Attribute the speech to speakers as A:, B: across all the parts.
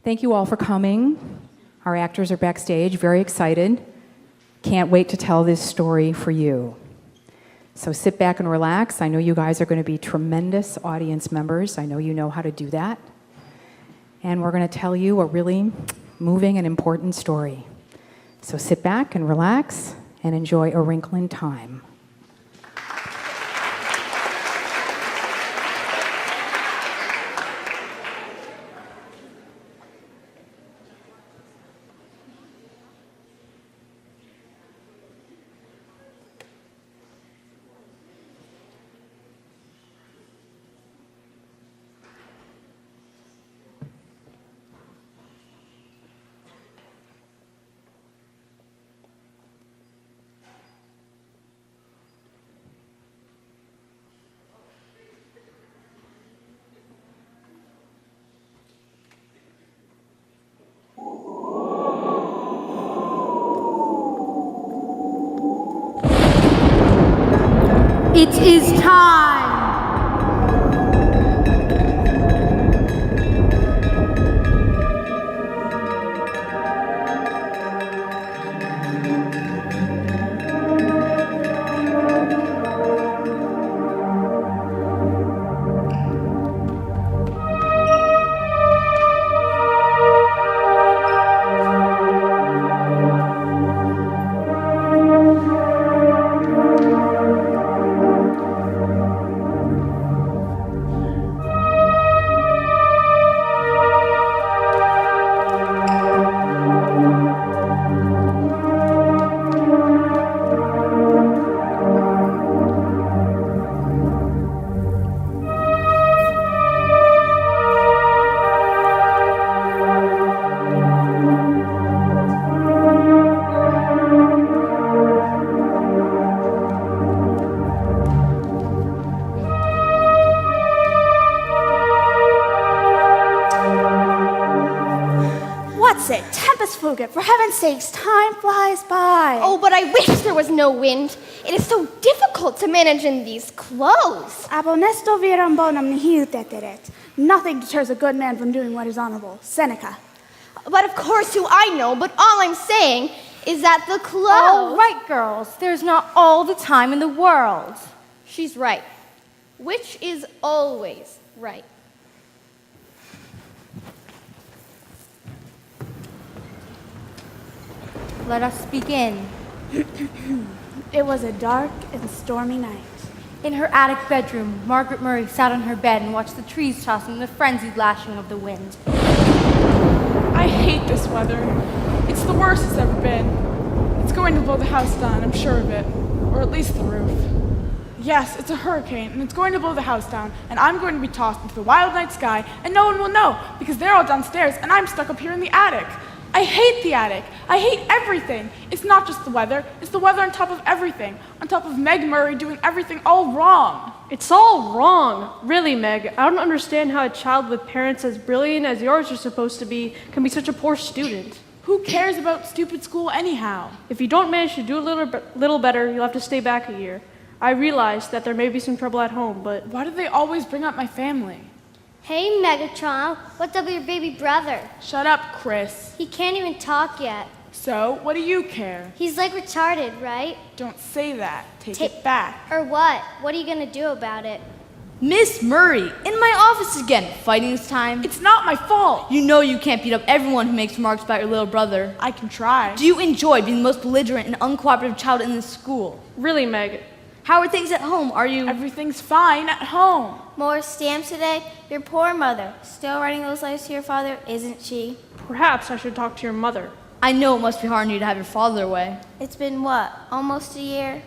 A: Thank you all for coming. Our actors are backstage, very excited. Can't wait to tell this story for you. So sit back and relax. I know you guys are going to be tremendous audience members. I know you know how to do that. And we're going to tell you a really moving and important story. So sit back and relax and enjoy A Wrinkle in Time.
B: It is time!
C: For heaven's sakes, time flies by.
D: Oh, but I wish there was no wind. It is so difficult to manage in these clothes.
C: Abonesto viram bonum nihil teteret. Nothing deters a good man from doing what is honorable. Seneca.
D: But of course, who I know, but all I'm saying is that the clothes...
B: All right, girls. There's not all the time in the world.
D: She's right. Which is always right.
B: Let us begin.
C: It was a dark and stormy night.
B: In her attic bedroom, Margaret Murray sat on her bed and watched the trees tossing in the frenzied lashing of the wind.
E: I hate this weather. It's the worst it's ever been. It's going to blow the house down, I'm sure of it. Or at least the roof. Yes, it's a hurricane, and it's going to blow the house down, and I'm going to be tossed into the wild night sky, and no one will know, because they're all downstairs, and I'm stuck up here in the attic. I hate the attic. I hate everything. It's not just the weather. It's the weather on top of everything. On top of Meg Murray doing everything all wrong.
F: It's all wrong. Really, Meg. I don't understand how a child with parents as brilliant as yours are supposed to be can be such a poor student.
E: Who cares about stupid school anyhow?
F: If you don't manage to do a little better, you'll have to stay back a year. I realize that there may be some trouble at home, but...
E: Why do they always bring up my family?
D: Hey, Megatron, what's up with your baby brother?
E: Shut up, Chris.
D: He can't even talk yet.
E: So, what do you care?
D: He's like retarded, right?
E: Don't say that. Take it back.
D: Or what? What are you gonna do about it?
G: Miss Murray, in my office again. Fighting this time?
E: It's not my fault.
G: You know you can't beat up everyone who makes remarks about your little brother.
E: I can try.
G: Do you enjoy being the most belligerent and uncooperative child in this school?
F: Really, Meg.
G: How are things at home? Are you...
E: Everything's fine at home.
D: More stamps today? Your poor mother. Still writing those letters to your father, isn't she?
F: Perhaps I should talk to your mother.
G: I know it must be hard on you to have your father away.
D: It's been what? Almost a year?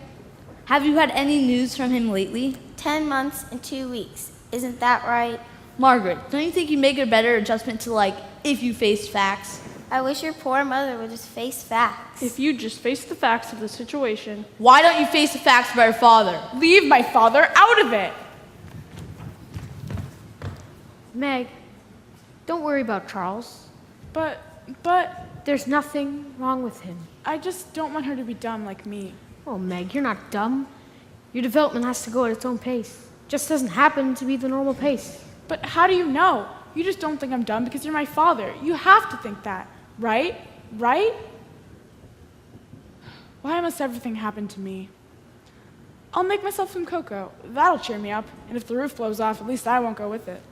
G: Have you had any news from him lately?
D: 10 months and 2 weeks. Isn't that right?
G: Margaret, don't you think you'd make a better adjustment to, like, if you faced facts?
D: I wish your poor mother would just face facts.
F: If you just face the facts of the situation...
G: Why don't you face the facts about your father?
E: Leave my father out of it.
H: Meg, don't worry about Charles.
E: But...
H: There's nothing wrong with him.
E: I just don't want her to be dumb like me.
H: Oh, Meg, you're not dumb. Your development has to go at its own pace. Just doesn't happen to be the normal pace.
E: But how do you know? You just don't think I'm dumb because you're my father. You have to think that, right? Right? Why must everything happen to me? I'll make myself some cocoa. That'll cheer me up. And if the roof blows off, at least I won't go with it.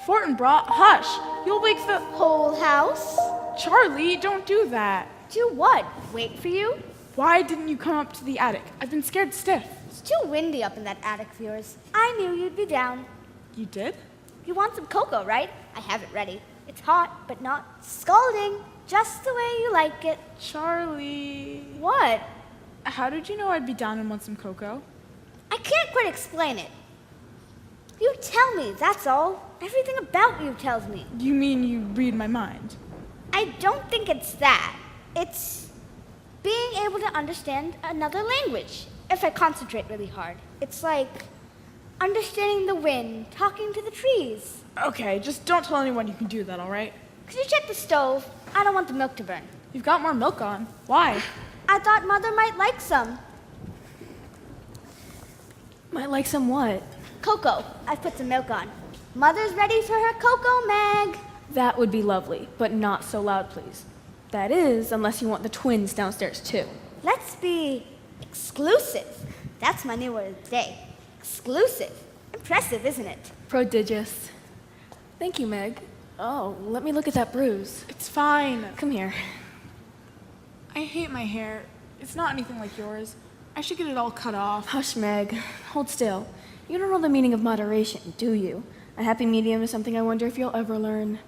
E: Fortinbras, hush! You'll wake the...
D: Whole house?
E: Charlie, don't do that.
D: Do what? Wait for you?
E: Why didn't you come up to the attic? I've been scared stiff.
C: It's too windy up in that attic of yours. I knew you'd be down.
E: You did?
C: You want some cocoa, right? I have it ready. It's hot, but not scalding. Just the way you like it.
E: Charlie...
C: What?
E: How did you know I'd be down and want some cocoa?
C: I can't quite explain it. You tell me, that's all. Everything about you tells me.
E: You mean you read my mind?
C: I don't think it's that. It's being able to understand another language if I concentrate really hard. It's like understanding the wind, talking to the trees.
E: Okay, just don't tell anyone you can do that, all right?
C: Could you check the stove? I don't want the milk to burn.
E: You've got more milk on. Why?
C: I thought Mother might like some.
F: Might like some what?
C: Cocoa. I've put some milk on. Mother's ready for her cocoa, Meg.
F: That would be lovely, but not so loud, please. That is, unless you want the twins downstairs too.
C: Let's be exclusive. That's my new word of the day. Exclusive. Impressive, isn't it?
F: Prodigious. Thank you, Meg. Oh, let me look at that bruise.
E: It's fine.
F: Come here.
E: I hate my hair. It's not anything like yours. I should get it all cut off.
F: Hush, Meg. Hold still. You don't know the meaning of moderation, do you? A happy medium is something I wonder if you'll ever learn.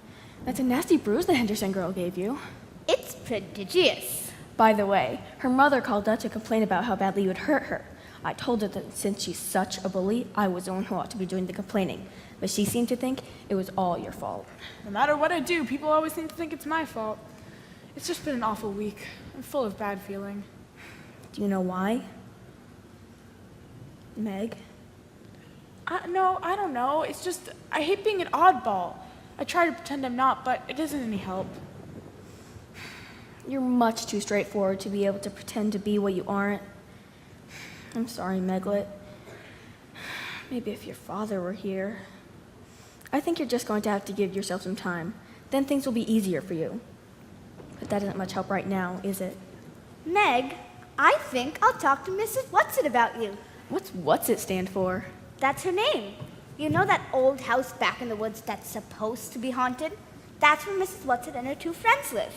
F: That's a nasty bruise the Henderson girl gave you.
C: It's prodigious.
F: By the way, her mother called up to complain about how badly you had hurt her. I told her that since she's such a bully, I was the one who ought to be doing the complaining. But she seemed to think it was all your fault.
E: No matter what I do, people always seem to think it's my fault. It's just been an awful week. I'm full of bad feeling.
F: Do you know why? Meg?
E: No, I don't know. It's just, I hate being an oddball. I try to pretend I'm not, but it isn't any help.
F: You're much too straightforward to be able to pretend to be what you aren't. I'm sorry, Meglet. Maybe if your father were here. I think you're just going to have to give yourself some time. Then things will be easier for you. But that isn't much help right now, is it?
C: Meg, I think I'll talk to Mrs. Whatsit about you.
F: What's it stand for?
C: That's her name. You know that old house back in the woods that's supposed to be haunted? That's where Mrs. Whatsit and her two friends live.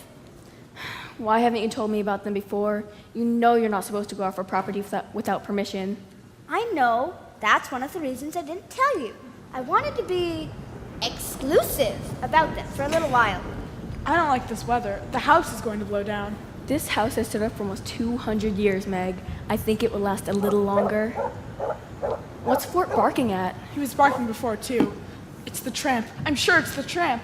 F: Why haven't you told me about them before? You know you're not supposed to go off our property without permission.
C: I know. That's one of the reasons I didn't tell you. I wanted to be exclusive about them for a little while.
E: I don't like this weather. The house is going to blow down.
F: This house has stood up for almost 200 years, Meg. I think it will last a little longer. What's Fort barking at?
E: He was barking before, too. It's the tramp. I'm sure it's the tramp.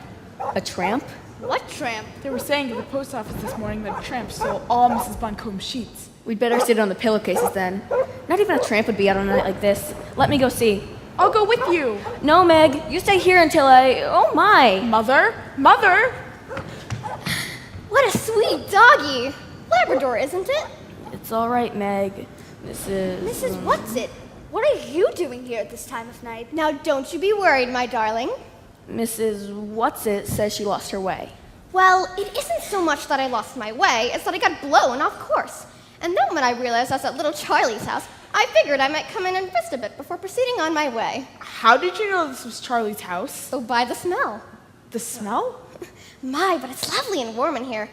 F: A tramp?
C: What tramp?
E: They were saying at the post office this morning that a tramp stole all Mrs. Buncombe's sheets.
F: We'd better sit on the pillowcases then. Not even a tramp would be out on a night like this. Let me go see.
E: I'll go with you.
F: No, Meg. You stay here until I... Oh, my.
E: Mother? Mother!
D: What a sweet doggy. Labrador, isn't it?
F: It's all right, Meg.
C: Mrs. Whatsit, what are you doing here at this time of night?
D: Now don't you be worried, my darling.
F: Mrs. Whatsit says she lost her way.
D: Well, it isn't so much that I lost my way, it's that I got blown off course. And then when I realized I was at little Charlie's house, I figured I might come in and rest a bit before proceeding on my way.
E: How did you know this was Charlie's house?
D: Oh, by the smell.
E: The smell?
D: My, but it's lovely and warm in here.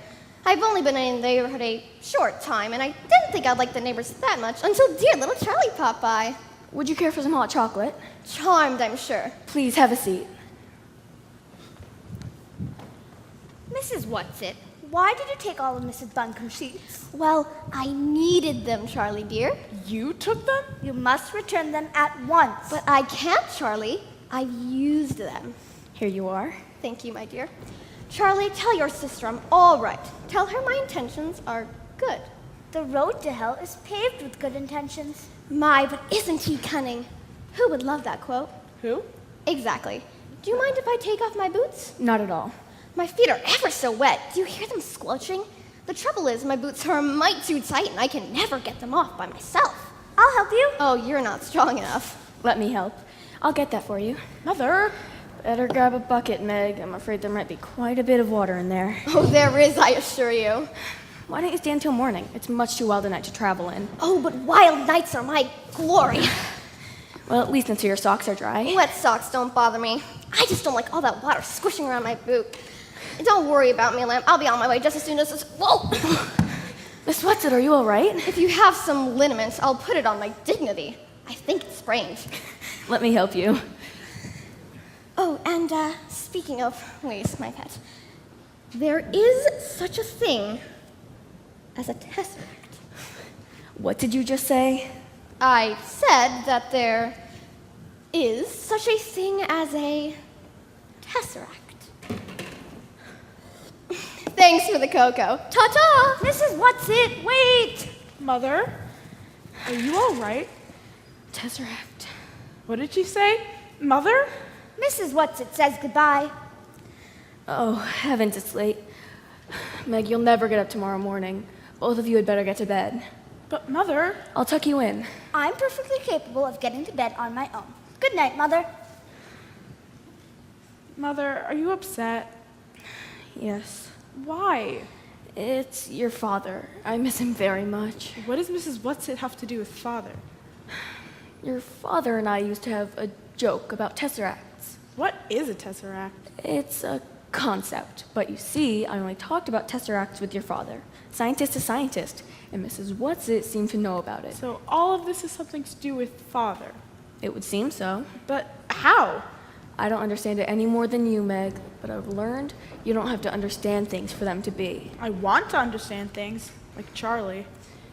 D: I've only been in the neighborhood a short time, and I didn't think I'd like the neighbors that much until dear little Charlie popped by.
F: Would you care for some hot chocolate?
D: Charmed, I'm sure.
F: Please, have a seat.
C: Mrs. Whatsit, why did you take all of Mrs. Buncombe's sheets?
D: Well, I needed them, Charlie dear.
E: You took them?
C: You must return them at once.
D: But I can't, Charlie. I used them.
F: Here you are.
D: Thank you, my dear. Charlie, tell your sister I'm all right. Tell her my intentions are good.
C: The road to hell is paved with good intentions.
D: My, but isn't he cunning? Who would love that quote?
E: Who?
D: Exactly. Do you mind if I take off my boots?
F: Not at all.
D: My feet are ever so wet. Do you hear them squelching? The trouble is, my boots are a mite too tight, and I can never get them off by myself.
C: I'll help you.
D: Oh, you're not strong enough.
F: Let me help. I'll get that for you.
E: Mother!
F: Better grab a bucket, Meg. I'm afraid there might be quite a bit of water in there.
D: Oh, there is, I assure you.
F: Why don't you stay until morning? It's much too wild a night to travel in.
D: Oh, but wild nights are my glory.
F: Well, at least until your socks are dry.
D: Wet socks don't bother me. I just don't like all that water squishing around my boot. And don't worry about me, Lamb. I'll be on my way just as soon as this. Whoa!
F: Miss Watson, are you all right?
D: If you have some liniments, I'll put it on my dignity. I think it's sprained.
F: Let me help you.
D: Oh, and speaking of, wait, my pet. There is such a thing as a tesseract.
F: What did you just say?
D: I said that there is such a thing as a tesseract. Thanks for the cocoa. Ta-ta!
C: Mrs. What's-it, wait!
E: Mother? Are you all right?
F: Tesseract.
E: What did she say? Mother?
C: Mrs. What's-it says goodbye.
F: Oh, heavens, it's late. Meg, you'll never get up tomorrow morning. Both of you had better get to bed.
E: But Mother...
F: I'll tuck you in.
C: I'm perfectly capable of getting to bed on my own. Good night, Mother.
E: Mother, are you upset?
F: Yes.
E: Why?
F: It's your father. I miss him very much.
E: What does Mrs. What's-it have to do with Father?
F: Your father and I used to have a joke about tesseracts.
E: What is a tesseract?
F: It's a concept, but you see, I only talked about tesseracts with your father. Scientist to scientist, and Mrs. What's-it seemed to know about it.
E: So all of this is something to do with Father.
F: It would seem so.
E: But how?
F: I don't understand it any more than you, Meg, but I've learned you don't have to understand things for them to be.
E: I want to understand things, like Charlie.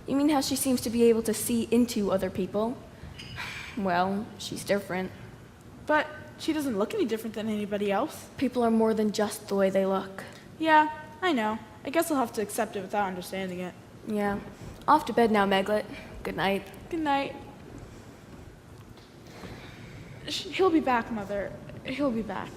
F: You mean how she seems to be able to see into other people? Well, she's different.
E: But she doesn't look any different than anybody else.
F: People are more than just the way they look.
E: Yeah, I know. I guess I'll have to accept it without understanding it.
F: Yeah. Off to bed now, Meglet. Good night.
E: Good night. He'll be back, Mother. He'll be back.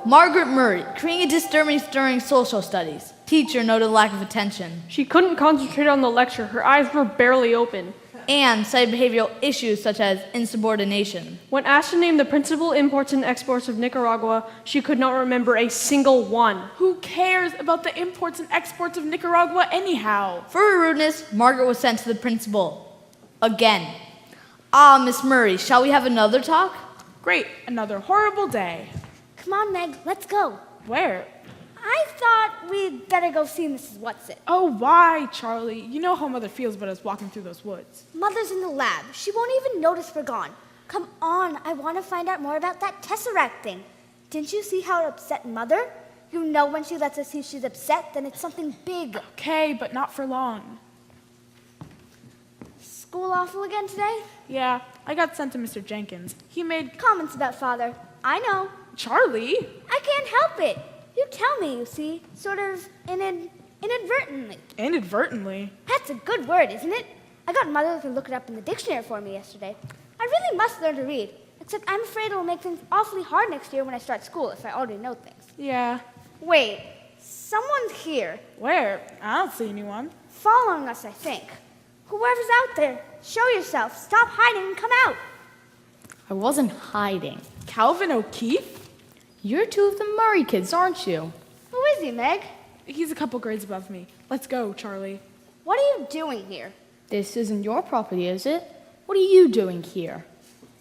G: Margaret Murray, creating a disturbance during social studies. Teacher noted lack of attention.
H: She couldn't concentrate on the lecture. Her eyes were barely open.
G: And cited behavioral issues such as insubordination.
H: When asked to name the principal imports and exports of Nicaragua, she could not remember a single one.
E: Who cares about the imports and exports of Nicaragua anyhow?
G: For her rudeness, Margaret was sent to the principal. Again. Ah, Miss Murray, shall we have another talk?
E: Great, another horrible day.
C: Come on, Meg, let's go.
E: Where?
C: I thought we'd better go see Mrs. What's-it.
E: Oh, why, Charlie? You know how Mother feels about us walking through those woods.
C: Mother's in the lab. She won't even notice we're gone. Come on, I want to find out more about that tesseract thing. Didn't you see how it upset Mother? You know when she lets us see she's upset, then it's something big.
E: Okay, but not for long.
C: School awful again today?
E: Yeah, I got sent to Mr. Jenkins. He made...
C: Comments about Father. I know.
E: Charlie?
C: I can't help it. You tell me, you see, sort of inadvertently.
E: Inadvertently?
C: That's a good word, isn't it? I got Mother to look it up in the dictionary for me yesterday. I really must learn to read, except I'm afraid it'll make things awfully hard next year when I start school if I already know things.
E: Yeah.
C: Wait, someone's here.
E: Where? I don't see anyone.
C: Following us, I think. Whoever's out there, show yourself. Stop hiding and come out.
I: I wasn't hiding.
E: Calvin O'Keefe?
I: You're two of the Murray kids, aren't you?
C: Who is he, Meg?
E: He's a couple grades above me. Let's go, Charlie.
C: What are you doing here?
I: This isn't your property, is it? What are you doing here?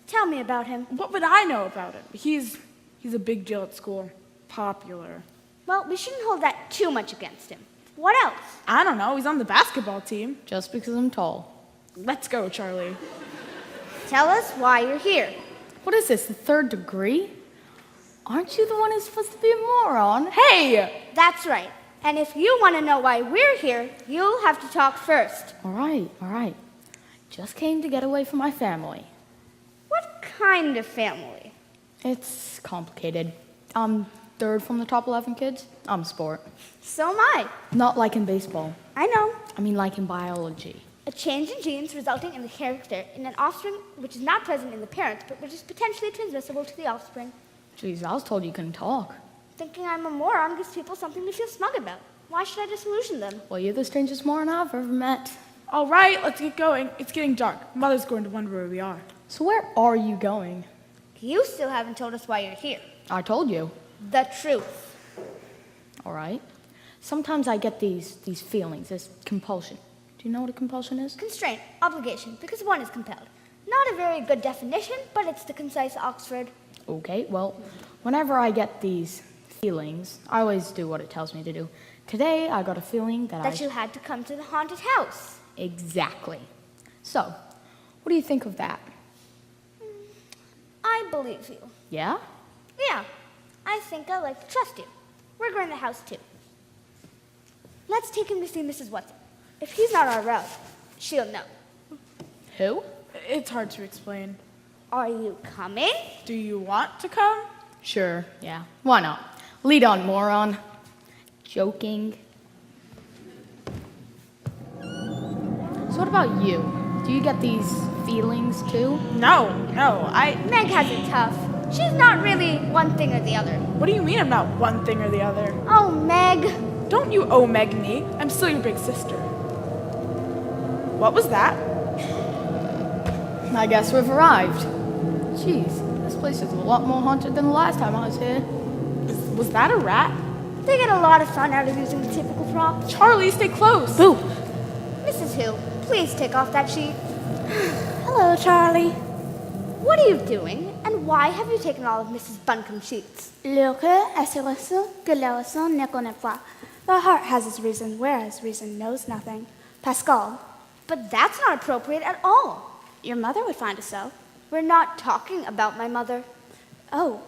C: Tell me about him.
E: What would I know about him? He's a big deal at school. Popular.
C: Well, we shouldn't hold that too much against him. What else?
E: I don't know. He's on the basketball team.
I: Just because I'm tall.
E: Let's go, Charlie.
C: Tell us why you're here.
I: What is this, the third degree? Aren't you the one who's supposed to be a moron?
E: Hey!
C: That's right. And if you want to know why we're here, you'll have to talk first.
I: All right. Just came to get away from my family.
C: What kind of family?
I: It's complicated. I'm third from the top 11 kids. I'm sport.
C: So am I.
I: Not like in baseball.
C: I know.
I: I mean like in biology.
C: A change in genes resulting in the character in an offspring which is not present in the parent, but which is potentially transmissible to the offspring.
I: Jeez, I was told you couldn't talk.
C: Thinking I'm a moron gives people something to feel smug about. Why should I disillusion them?
I: Well, you're the strangest moron I've ever met.
E: All right, let's get going. It's getting dark. Mother's going to wonder where we are.
I: So where are you going?
C: You still haven't told us why you're here.
I: I told you.
C: The truth.
I: All right. Sometimes I get these feelings, this compulsion. Do you know what a compulsion is?
C: Constraint, obligation, because one is compelled. Not a very good definition, but it's the concise Oxford.
I: Okay, well, whenever I get these feelings, I always do what it tells me to do. Today, I got a feeling that
C: You had to come to the haunted house.
I: Exactly. So, what do you think of that?
C: I believe you.
I: Yeah?
C: Yeah, I think I like to trust you. We're going to the house too. Let's take him to see Mrs. Watson. If he's not our route, she'll know.
I: Who?
E: It's hard to explain.
C: Are you coming?
E: Do you want to come?
I: Sure, yeah. Why not? Lead on, moron. Joking. So what about you? Do you get these feelings too?
E: No,
C: Meg has it tough. She's not really one thing or the other.
E: What do you mean I'm not one thing or the other?
C: Oh, Meg.
E: Don't you owe Meg me. I'm still your big sister. What was that?
I: I guess we've arrived. Jeez, this place is a lot more haunted than the last time I was here.
E: Was that a rat?
C: They get a lot of fun out of using the typical props.
E: Charlie, stay close.
I: Boo!
C: Mrs. Who, please take off that sheet.
F: Hello, Charlie.
C: What are you doing, and why have you taken all of Mrs. Buncombe's sheets?
J: Le cœur est sur le son que le son ne connaît pas. The heart has its reason, whereas reason knows nothing. Pascal,
C: But that's not appropriate at all.
J: your mother would find it so.
C: We're not talking about my mother.
J: Oh,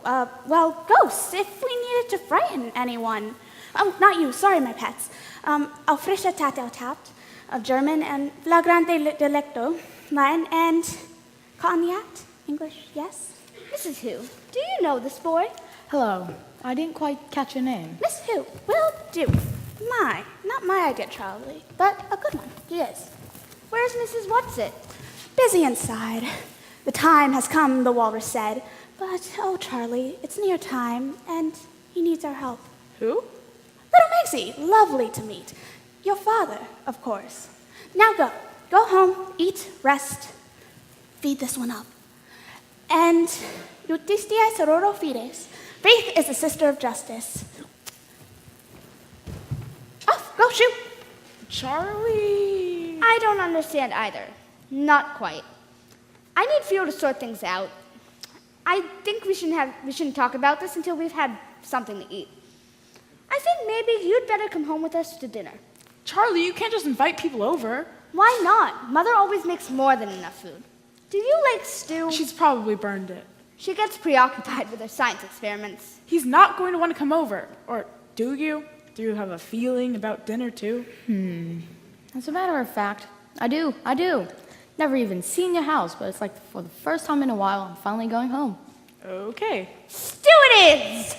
J: well, ghosts, if we needed to frighten anyone. Oh, not you, sorry, my pets. Auf frische Tattautat, German, and flagrante delicto, Latin, and cognac, English, yes?
C: Mrs. Who, do you know this boy?
I: Hello. I didn't quite catch your name.
J: Miss Who, will do. Not my idea, Charlie, but a good one, yes.
C: Where's Mrs. Whatsit?
J: Busy inside. The time has come, the walrus said. But, oh, Charlie, it's near time, and he needs our help.
E: Who?
J: Little Maisie, lovely to meet. Your father, of course. Now go. Go home, eat, rest. Feed this one up. And Justitia sororo fides. Faith is the sister of justice. Off, go shoot.
E: Charlie.
C: I don't understand either. Not quite. I need fuel to sort things out. I think we shouldn't talk about this until we've had something to eat. I think maybe you'd better come home with us to dinner.
E: Charlie, you can't just invite people over.
C: Why not? Mother always makes more than enough food. Do you like stew?
E: She's probably burned it.
C: She gets preoccupied with her science experiments.
E: He's not going to want to come over. Or do you? Do you have a feeling about dinner too?
I: As a matter of fact, I do. Never even seen your house, but it's like for the first time in a while, I'm finally going home.
E: Okay.
C: Stew it is!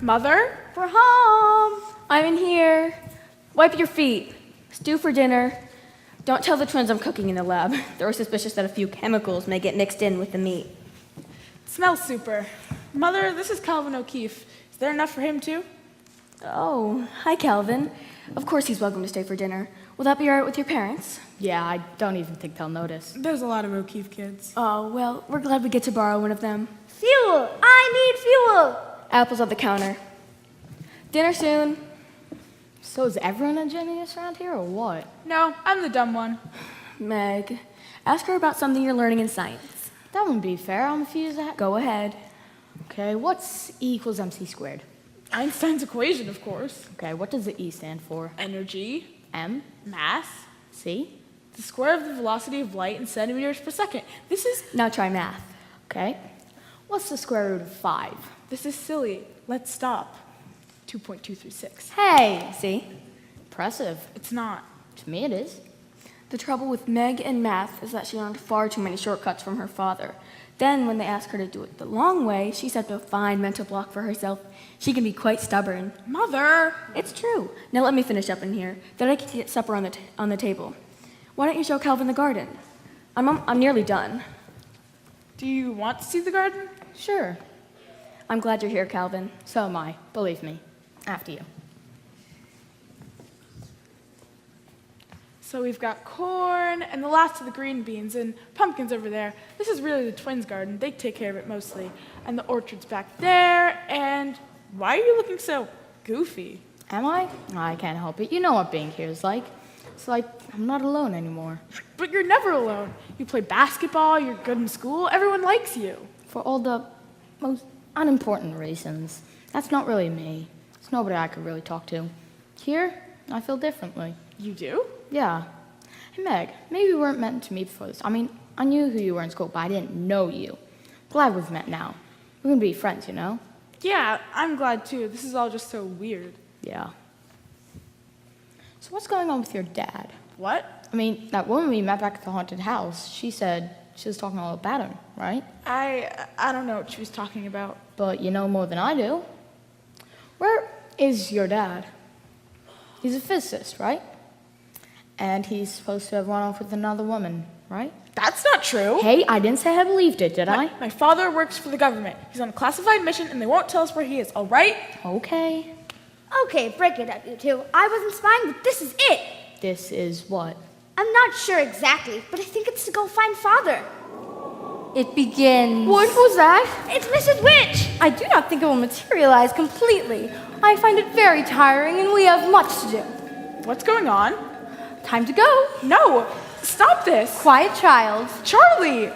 E: Mother?
C: We're home!
F: I'm in here. Wipe your feet. Stew for dinner. Don't tell the twins I'm cooking in the lab. They're suspicious that a few chemicals may get mixed in with the meat.
E: It smells super. Mother, this is Calvin O'Keefe. Is there enough for him too?
F: Oh, hi, Calvin. Of course he's welcome to stay for dinner. Will that be all right with your parents?
I: Yeah, I don't even think they'll notice.
E: There's a lot of O'Keefe kids.
F: Oh, well, we're glad we get to borrow one of them.
C: Fuel! I need fuel!
F: Apples on the counter. Dinner soon.
I: So is everyone a genius around here, or what?
E: No, I'm the dumb one.
F: Meg, ask her about something you're learning in science.
I: That wouldn't be fair. I'm a few years ahead.
F: Go ahead.
I: Okay, what's E equals MC squared?
E: Einstein's equation, of course.
I: Okay, what does the E stand for?
E: Energy,
I: M?
E: mass,
I: C?
E: the square of the velocity of light in centimeters per second. This
F: Now try math.
I: Okay. What's the square root of 5?
E: is silly. Let's stop. 2.236.
I: Hey!
F: See?
I: Impressive.
E: It's not.
I: To me it is.
F: The trouble with Meg and math is that she learned far too many shortcuts from her father. Then, when they ask her to do it the long way, she set up a fine mental block for herself. She can be quite stubborn.
E: Mother!
F: It's true. Now let me finish up in here. Then I can get supper on the table. Why don't you show Calvin the garden? I'm nearly done.
E: Do you want to see the garden?
I: Sure.
F: I'm glad you're here, Calvin.
I: So am I. Believe me. After you.
E: So we've got corn and the last of the green beans and pumpkins over there. This is really the twins' garden. They take care of it mostly. And the orchard's back there. And why are you looking so goofy?
I: Am I? I can't help it. You know what being here is like. It's like I'm not alone anymore.
E: But you're never alone. You play basketball, you're good in school, everyone likes you.
I: For all the most unimportant reasons. That's not really me. It's nobody I could really talk to. Here, I feel differently.
E: You do?
I: Yeah. Hey, Meg, maybe we weren't meant to meet before this. I mean, I knew who you were in school, but I didn't know you. Glad we've met now. We can be friends, you know?
E: Yeah, I'm glad too. This is all just so weird.
I: Yeah. So what's going on with your dad?
E: What?
I: I mean, that woman we met back at the haunted house, she said she was talking all about him, right?
E: I don't know what she was talking about.
I: But you know more than I do. Where is your dad? He's a physicist, right? And he's supposed to have run off with another woman, right?
E: That's not true.
I: Hey, I didn't say I believed it, did I?
E: My father works for the government. He's on a classified mission and they won't tell us where he is, all right?
I: Okay.
C: Okay, break it up, you two. I wasn't spying, but this is it.
I: This is what?
C: I'm not sure exactly, but I think it's to go find Father.
B: It begins.
J: What was that?
C: It's Mrs. Witch!
B: I do not think it will materialize completely. I find it very tiring, and we have much to do.
E: What's going on?
B: Time to go.
E: No! Stop this!
B: Quiet, child.
E: Charlie!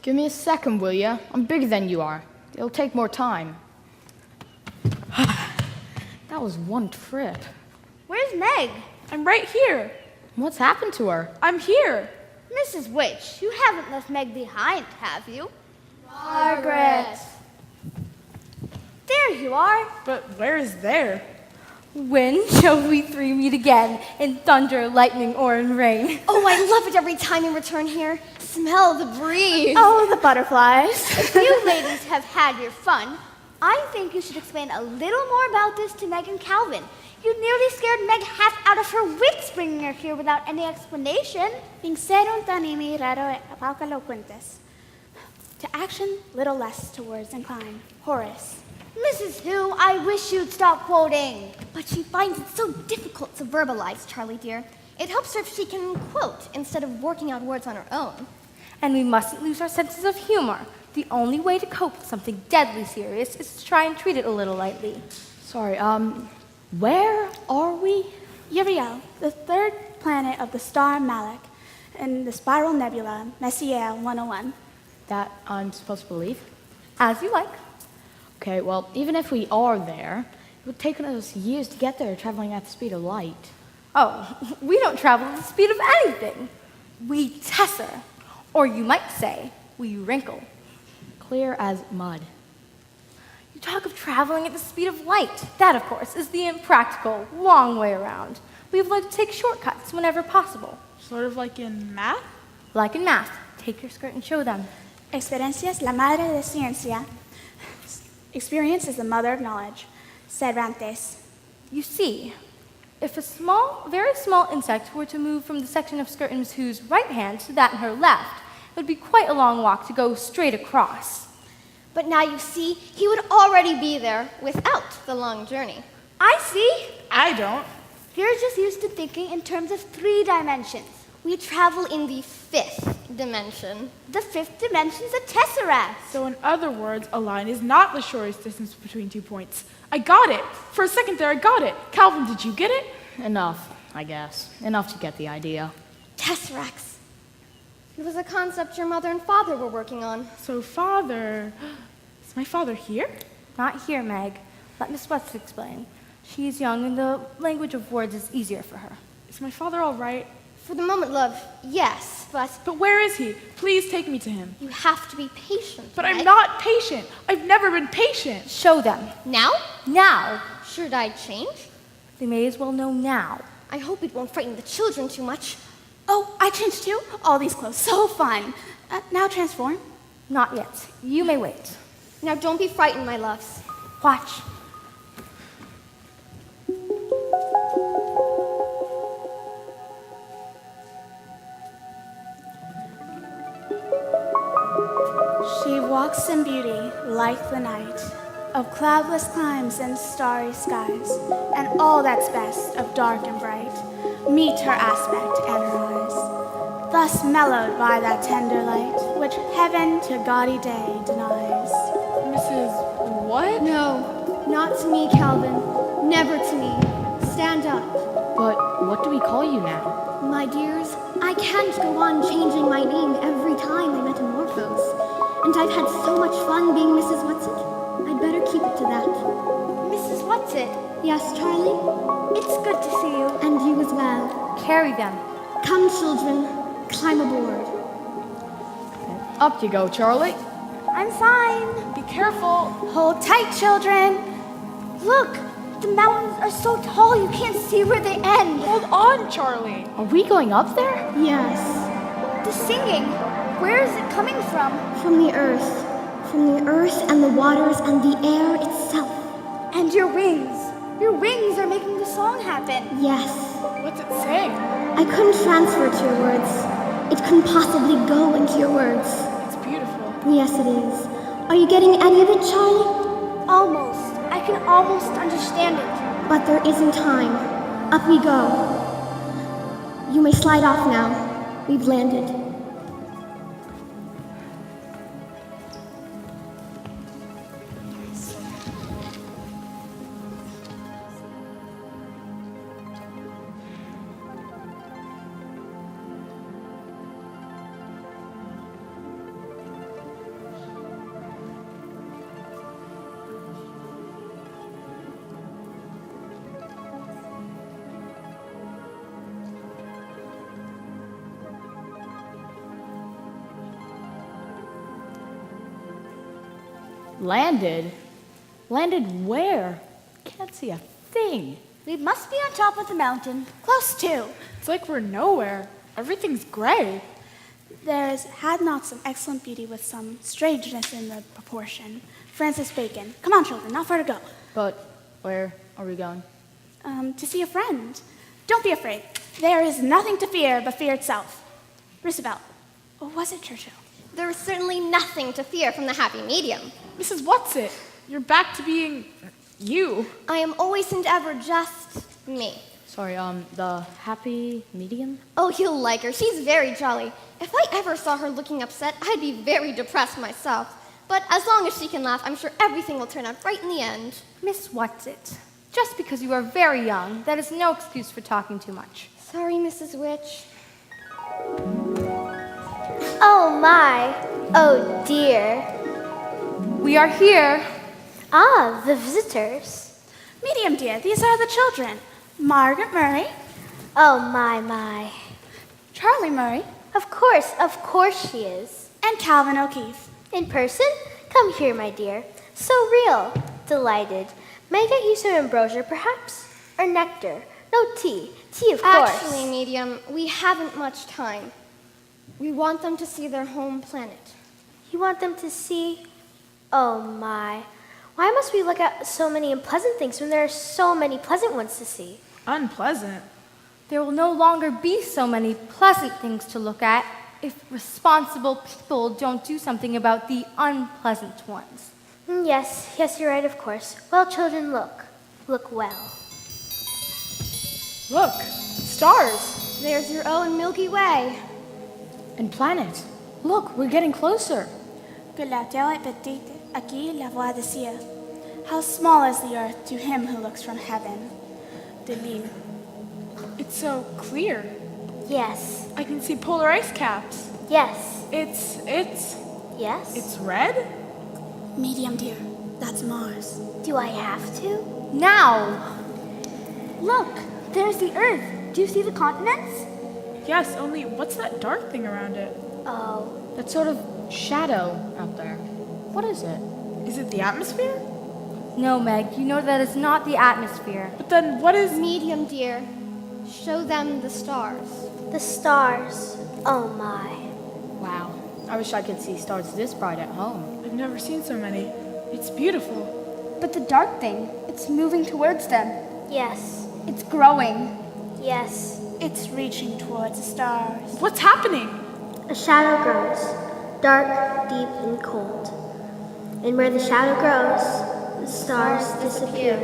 I: Give me a second, will ya? I'm bigger than you are. It'll take more time. That was one trip.
C: Where's Meg?
E: I'm right here.
I: What's happened to her?
E: I'm here.
C: Mrs. Witch, you haven't left Meg behind, have you?
B: Margaret.
C: There you are.
E: But where is there?
B: When shall we three meet again in thunder, lightning, or in rain?
D: Oh, I love it every time you return here. Smell the breeze.
J: Oh, the butterflies.
C: If you ladies have had your fun, I think you should explain a little more about this to Meg and Calvin. You nearly scared Meg half out of her wits bringing her here without any explanation.
J: Vinceron tanimi raro apaucaloquentes. To action, little less to words incline. Horace.
C: Mrs. Who, I wish you'd stop quoting.
D: But she finds it so difficult to verbalize, Charlie dear. It helps her if she can quote instead of working out words on her own.
B: And we mustn't lose our senses of humor. The only way to cope with something deadly serious is to try and treat it a little lightly.
G: Sorry, where are we?
J: Uriel, the third planet of the star Malak, in the spiral nebula Messier 101.
I: That I'm supposed to believe?
B: As you like.
I: Okay, well, even if we are there, it would take us years to get there traveling at the speed of light.
B: Oh, we don't travel at the speed of anything. We tesser, or you might say, we wrinkle.
I: Clear as mud.
B: You talk of traveling at the speed of light. That, of course, is the impractical, long way around. We would like to take shortcuts whenever possible.
E: Sort of like in math?
B: Like in math. Take your skirt and show them.
J: Experiencia es la madre de ciencia. Experience is the mother of knowledge. Cervantes.
B: You see, if a small, very small insect were to move from the section of skirt in Miss Who's right hand to that in her left, it would be quite a long walk to go straight across.
D: But now you see, he would already be there without the long journey.
C: I see.
E: I don't.
C: You're just used to thinking in terms of 3 dimensions.
D: We travel in the 5th dimension.
C: The 5th dimension's a tesseract.
E: So in other words, a line is not the shortest distance between 2 points. I got it. For a second there, I got it. Calvin, did you get it?
I: Enough, I guess. Enough to get the idea.
D: Tesseracts. It was a concept your mother and father were working on.
E: So father... Is my father here?
B: Not here, Meg. Let Miss West explain. She's young and the language of words is easier for her.
E: Is my father all right?
D: For the moment, love, yes, but
E: But where is he? Please take me to him.
D: you have to be patient.
E: But I'm
D: Meg.
E: not patient. I've never been patient.
B: Show them.
D: Now?
B: Now.
D: Should I change?
B: They may as well know now.
D: I hope it won't frighten the children too much.
J: Oh, I changed too? All these clothes, so fun. Now transform.
B: Not yet. You may wait.
D: Now don't be frightened, my loves.
B: Watch.
J: She walks in beauty like the night, of cloudless climes and starry skies, and all that's best of dark and bright meet her aspect and her eyes, thus mellowed by that tender light which heaven to gaudy day denies.
E: Mrs. What?
D: No, not to me, Calvin. Never to me. Stand up.
I: But what do we call you now?
D: My dears, I can't go on changing my name every time I metamorphose. And I've had so much fun being Mrs. Whatsit. I'd better keep it to that.
C: Mrs. Whatsit,
D: Yes, Charlie?
C: it's good to see you.
D: And you as well.
B: Carry them.
D: Come, children. Climb aboard.
I: Up you go, Charlie.
J: I'm fine.
E: Be careful.
J: Hold tight, children.
C: Look, the mountains are so tall you can't see where they end.
E: Hold on, Charlie.
I: Are we going up there?
D: Yes.
C: The singing, where is it coming from?
D: From the earth. From the earth and the waters and the air itself.
C: And your wings. Your wings are making the song happen.
D: Yes.
E: What's it saying?
D: I couldn't transfer it to your words. It couldn't possibly go into your words.
E: It's beautiful.
D: Yes, it is. Are you getting any of it, Charlie?
C: Almost. I can almost understand it.
D: But there isn't time. Up we go. You may slide off now. We've landed.
I: Landed? Landed where? Can't see a thing.
C: We must be on top of the mountain.
J: Close to.
E: It's like we're nowhere. Everything's gray.
J: Had not some excellent beauty with some strangeness in the proportion. Francis Bacon. Come on, children, not far to go.
I: But where are we going?
J: To see a friend. Don't be afraid. There is nothing to fear but fear itself. Roosevelt. Or was it Churchill?
D: There is certainly nothing to fear from the happy medium.
E: Mrs. Whatsit, you're back to being you.
D: I am always and ever just me.
I: Sorry, the happy medium?
D: Oh, you'll like her. She's very jolly. If I ever saw her looking upset, I'd be very depressed myself. But as long as she can laugh, I'm sure everything will turn out right in the end.
B: Miss Whatsit, just because you are very young, that is no excuse for talking too much.
D: Sorry, Mrs. Witch.
C: Oh my, oh dear.
B: We are here.
C: Ah, the visitors.
J: Medium dear, these are the children. Margaret Murray,
C: Oh my.
J: Charlie Murray,
C: Of course she is.
J: and Calvin O'Keefe.
C: In person? Come here, my dear. So real. Delighted. May I get you some ambrosia, perhaps? Or nectar? No tea. Tea, of course.
D: Actually, Medium, we haven't much time. We want them to see their home planet.
C: You want them to see? Oh my. Why must we look at so many unpleasant things when there are so many pleasant ones to see?
E: Unpleasant.
B: There will no longer be so many pleasant things to look at if responsible people don't do something about the unpleasant ones.
C: Yes, you're right, of course. Well, children, look. Look well.
E: Look, stars.
D: There's your own Milky Way.
I: And planet. Look, we're getting closer.
J: Que la terre est petite, aquí la voix de ciel. How small is the earth to him who looks from heaven. De Lille.
E: It's so clear.
C: Yes.
E: I can see polar ice caps.
C: Yes.
E: It's
C: Yes?
E: red?
J: Medium dear, that's Mars.
C: Do I have to?
B: Now!
J: Look, there's the earth. Do you see the continents?
E: Yes, only what's that dark thing around it?
C: Oh.
I: That sort of shadow out there. What is it?
E: Is it the atmosphere?
B: No, Meg, you know that is not the atmosphere.
E: But then what is...
D: Medium, dear, show them the stars.
C: The stars. Oh my.
I: Wow. I wish I could see stars this bright at home.
E: I've never seen so many. It's beautiful.
J: But the dark thing, it's moving towards them.
C: Yes.
J: It's growing.
C: Yes.
J: It's reaching towards the stars.
E: What's happening?
C: A shadow grows, dark, deep, and cold. And where the shadow grows, the stars disappear.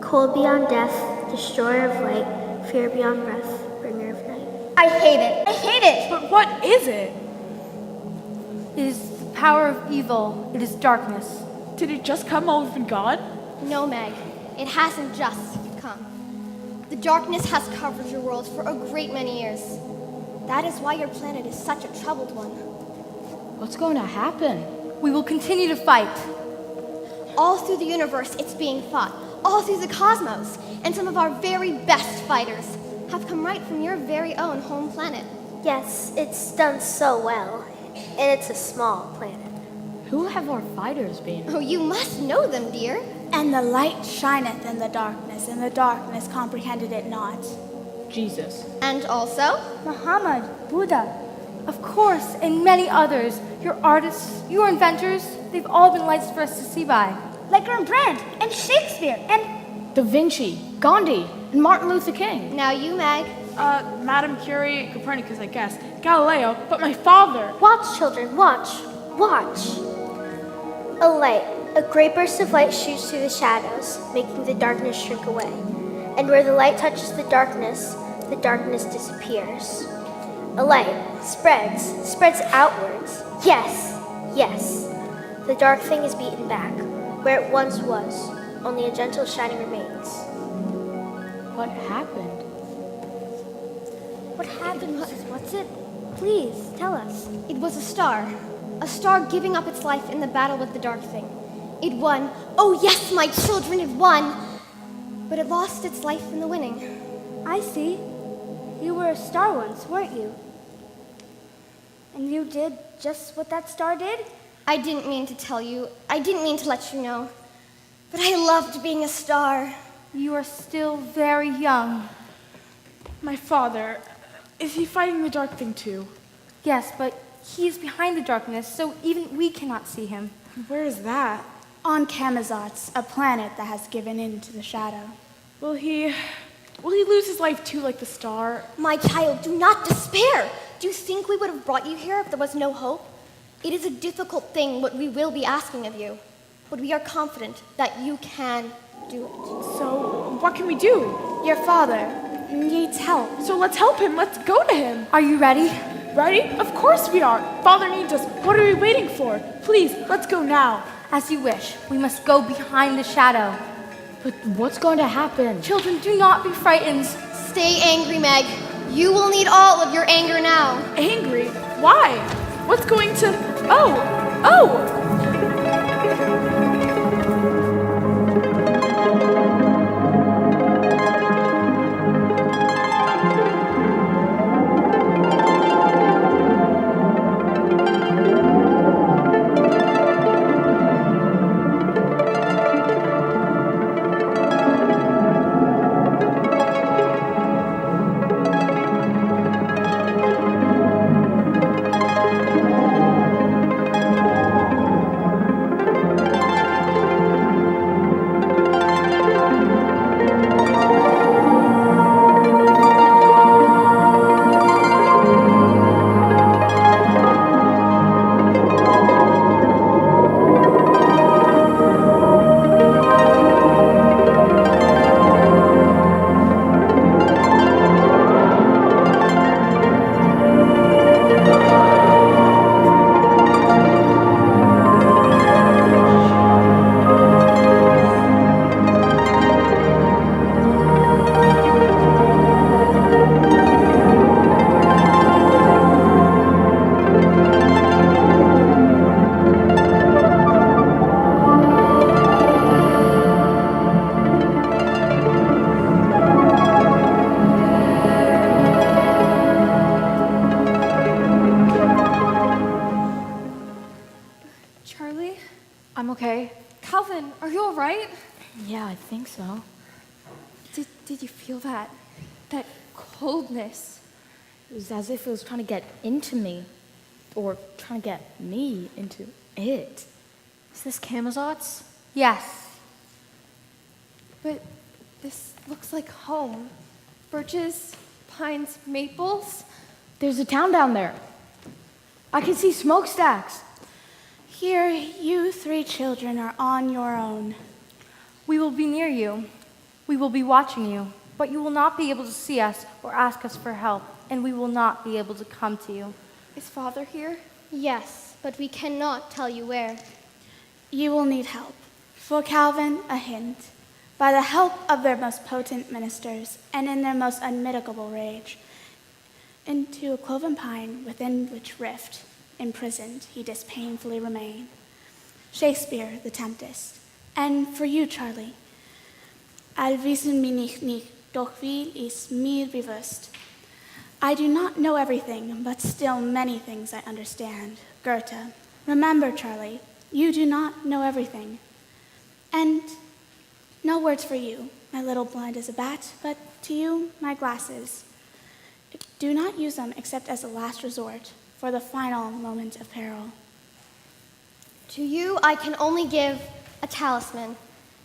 C: Cold beyond death, destroyer of light, fear beyond breath, bringer of night.
J: I hate it. I hate it.
E: But what is it?
B: It is the power of evil. It is darkness.
E: Did it just come all from God?
D: No, Meg, it hasn't just come. The darkness has covered your world for a great many years. That is why your planet is such a troubled one.
I: What's going to happen?
B: We will continue to fight.
D: All through the universe, it's being fought. All through the cosmos. And some of our very best fighters have come right from your very own home planet.
C: Yes, it's done so well. And it's a small planet.
I: Who have our fighters been?
D: Oh, you must know them, dear.
J: And the light shineth in the darkness, and the darkness comprehended it not.
I: Jesus.
D: And also,
J: Muhammad, Buddha.
B: Of course, and many others. Your artists, your inventors, they've all been lights for us to see by.
J: Like Rembrandt, and Shakespeare, and
I: Da Vinci, Gandhi, and Martin Luther King.
D: now you, Meg.
E: Madame Curie, Copernicus, I guess. Galileo, but my father.
C: Watch, children, watch. Watch. A light, a great burst of light shoots through the shadows, making the darkness shrink away. And where the light touches the darkness disappears. A light spreads outwards. Yes. The dark thing is beaten back, where it once was. Only a gentle shining remains.
I: What happened?
C: What happened, Mrs. Whatsit? Please, tell us.
D: It was a star giving up its life in the battle with the dark thing. It won. Oh yes, my children, it won. But it lost its life in the winning.
J: I see. You were a star once, weren't you? And you did just what that star did?
D: I didn't mean to tell you. I didn't mean to let you know. But I loved being a star.
B: You are still very young.
E: My father, is he fighting the dark thing too?
B: Yes, but he is behind the darkness, so even we cannot see him.
E: Where is that?
J: On Camazotz, a planet that has given in to the shadow.
E: Will he lose his life too, like the star?
D: My child, do not despair. Do you think we would have brought you here if there was no hope? It is a difficult thing what we will be asking of you, but we are confident that you can do it.
E: So, what can we do?
J: Your father needs help.
E: So let's help him. Let's go to him.
B: Are you ready?
E: Ready? Of course we are. Father needs us. What are we waiting for? Please, let's go now.
B: As you wish. We must go behind the shadow.
I: But what's going to happen?
B: Children, do not be frightened.
D: Stay angry, Meg. You will need all of your anger now.
E: Angry? Why? What's going to... Oh!
K: Charlie?
H: I'm okay.
K: Calvin, are you all right?
I: Yeah, I think so.
K: Did you feel that coldness?
I: It was as if it was trying to get into me, or trying to get me into it.
H: Is this Camazotz?
B: Yes.
K: But this looks like home. Birches, pines, maples.
I: There's a town down there. I can see smokestacks.
J: Here, you 3 children are on your own.
B: We will be near you. We will be watching you. But you will not be able to see us or ask us for help. And we will not be able to come to you.
K: Is Father here?
D: Yes, but we cannot tell you where.
J: You will need help. For Calvin, a hint. By the help of their most potent ministers, and in their most unmitigable rage, into a cloven pine within which rift, imprisoned, he does painfully remain. Shakespeare, the Tempest. And for you, Charlie, Al wissen mich nicht, doch viel ist mir bewusst. I do not know everything, but still many things I understand. Goethe. Remember, Charlie, you do not know everything. And no words for you, my little blind as a bat, but to you, my glasses. Do not use them except as a last resort, for the final moment of peril.
D: To you, I can only give a talisman.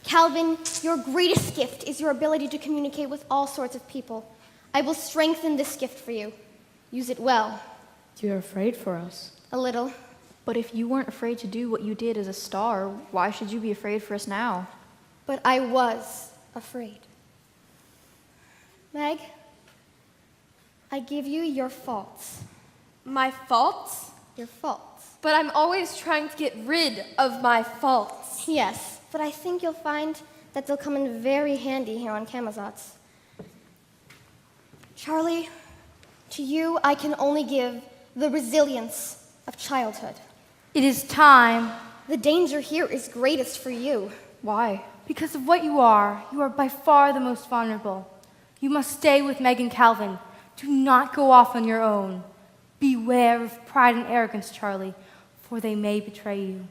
D: Calvin, your greatest gift is your ability to communicate with all sorts of people. I will strengthen this gift for you. Use it well.
I: You're afraid for us.
D: A little.
H: But if you weren't afraid to do what you did as a star, why should you be afraid for us now?
D: But I was afraid. Meg, I give you your faults.
K: My faults?
D: Your faults.
K: But I'm always trying to get rid of my faults.
D: Yes, but I think you'll find that they'll come in very handy here on Camazotz. Charlie, to you I can only give the resilience of childhood.
B: It is time.
D: The danger here is greatest for you.
H: Why?
B: Because of what you are by far the most vulnerable. You must stay with Meg and Calvin. Do not go off on your own. Beware of pride and arrogance, Charlie, for they may betray you.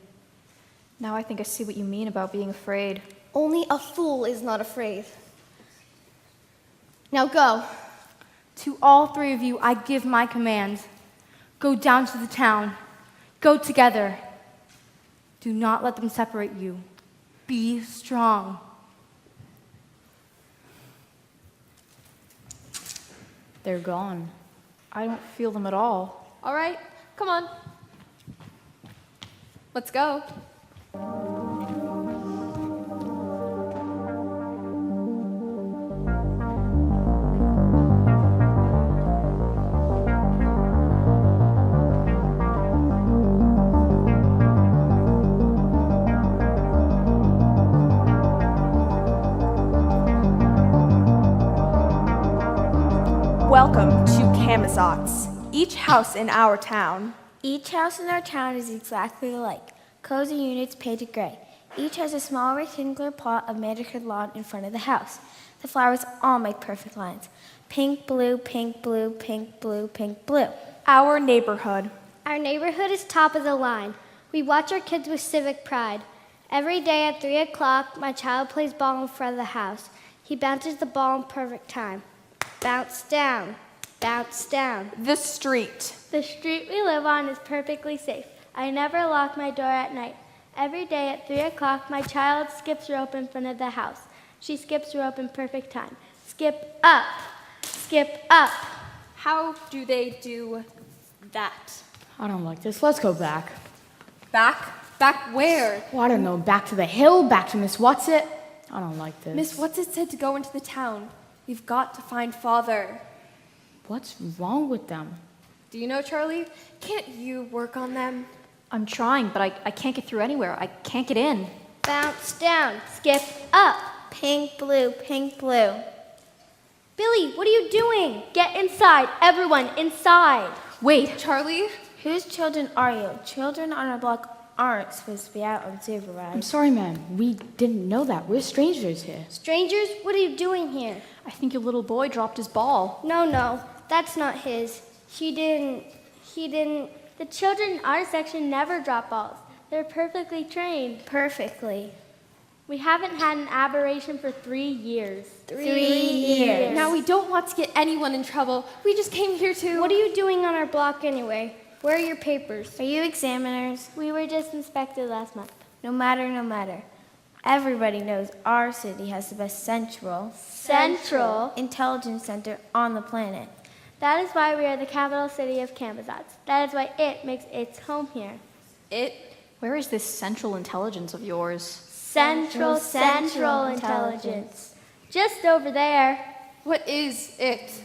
H: Now I think I see what you mean about being afraid.
D: Only a fool is not afraid. Now go.
B: To all 3 of you, I give my command. Go down to the town. Go together. Do not let them separate you. Be strong.
I: They're gone. I don't feel them at all.
K: All right, come on. Let's go.
L: Welcome to Camazotz, each house in our town.
M: Each house in our town is exactly alike. Cozy units painted gray. Each has a small rectangular plot of manicured lawn in front of the house. The flowers all make perfect lines. Pink, blue, pink, blue, pink, blue, pink, blue.
L: Our neighborhood.
D: Our neighborhood is top of the line. We watch our kids with civic pride. Every day at 3 o'clock, my child plays ball in front of the house. He bounces the ball in perfect time. Bounce down, bounce down.
L: The street.
N: The street we live on is perfectly safe. I never lock my door at night. Every day at 3 o'clock, my child skips rope in front of the house. She skips rope in perfect time. Skip up, skip up.
K: How do they do that?
I: I don't like this. Let's go back.
K: Back? Back where?
I: Well, I don't know. Back to the hill, back to Miss Whatsit. I don't like this.
K: Miss Whatsit said to go into the town. We've got to find Father.
I: What's wrong with them?
K: Do you know, Charlie? Can't you work on them?
O: I'm trying, but I can't get through anywhere. I can't get in.
D: Bounce down, skip up.
M: Pink, blue, pink, blue.
D: Billy, what are you doing? Get inside, everyone, inside.
O: Wait.
K: Charlie?
M: Whose children are you? Children on our block aren't supposed to be out on supervised.
I: I'm sorry, ma'am. We didn't know that. We're strangers here.
D: Strangers, what are you doing here?
O: I think your little boy dropped his ball.
D: No, that's not his. He didn't.
N: The children in our section never drop balls. They're perfectly trained.
M: Perfectly.
N: We haven't had an aberration for 3 years.
M: 3 years.
K: Now, we don't want to get anyone in trouble. We just came here to...
D: What are you doing on our block anyway? Where are your papers?
M: Are you examiners?
N: We were just inspected last month.
M: No matter. Everybody knows our city has the best central intelligence center on the planet.
N: That is why we are the capital city of Camazotz. That is why it makes its home here.
O: It? Where is this central intelligence of yours?
N: Central intelligence. Just over there.
K: What is it?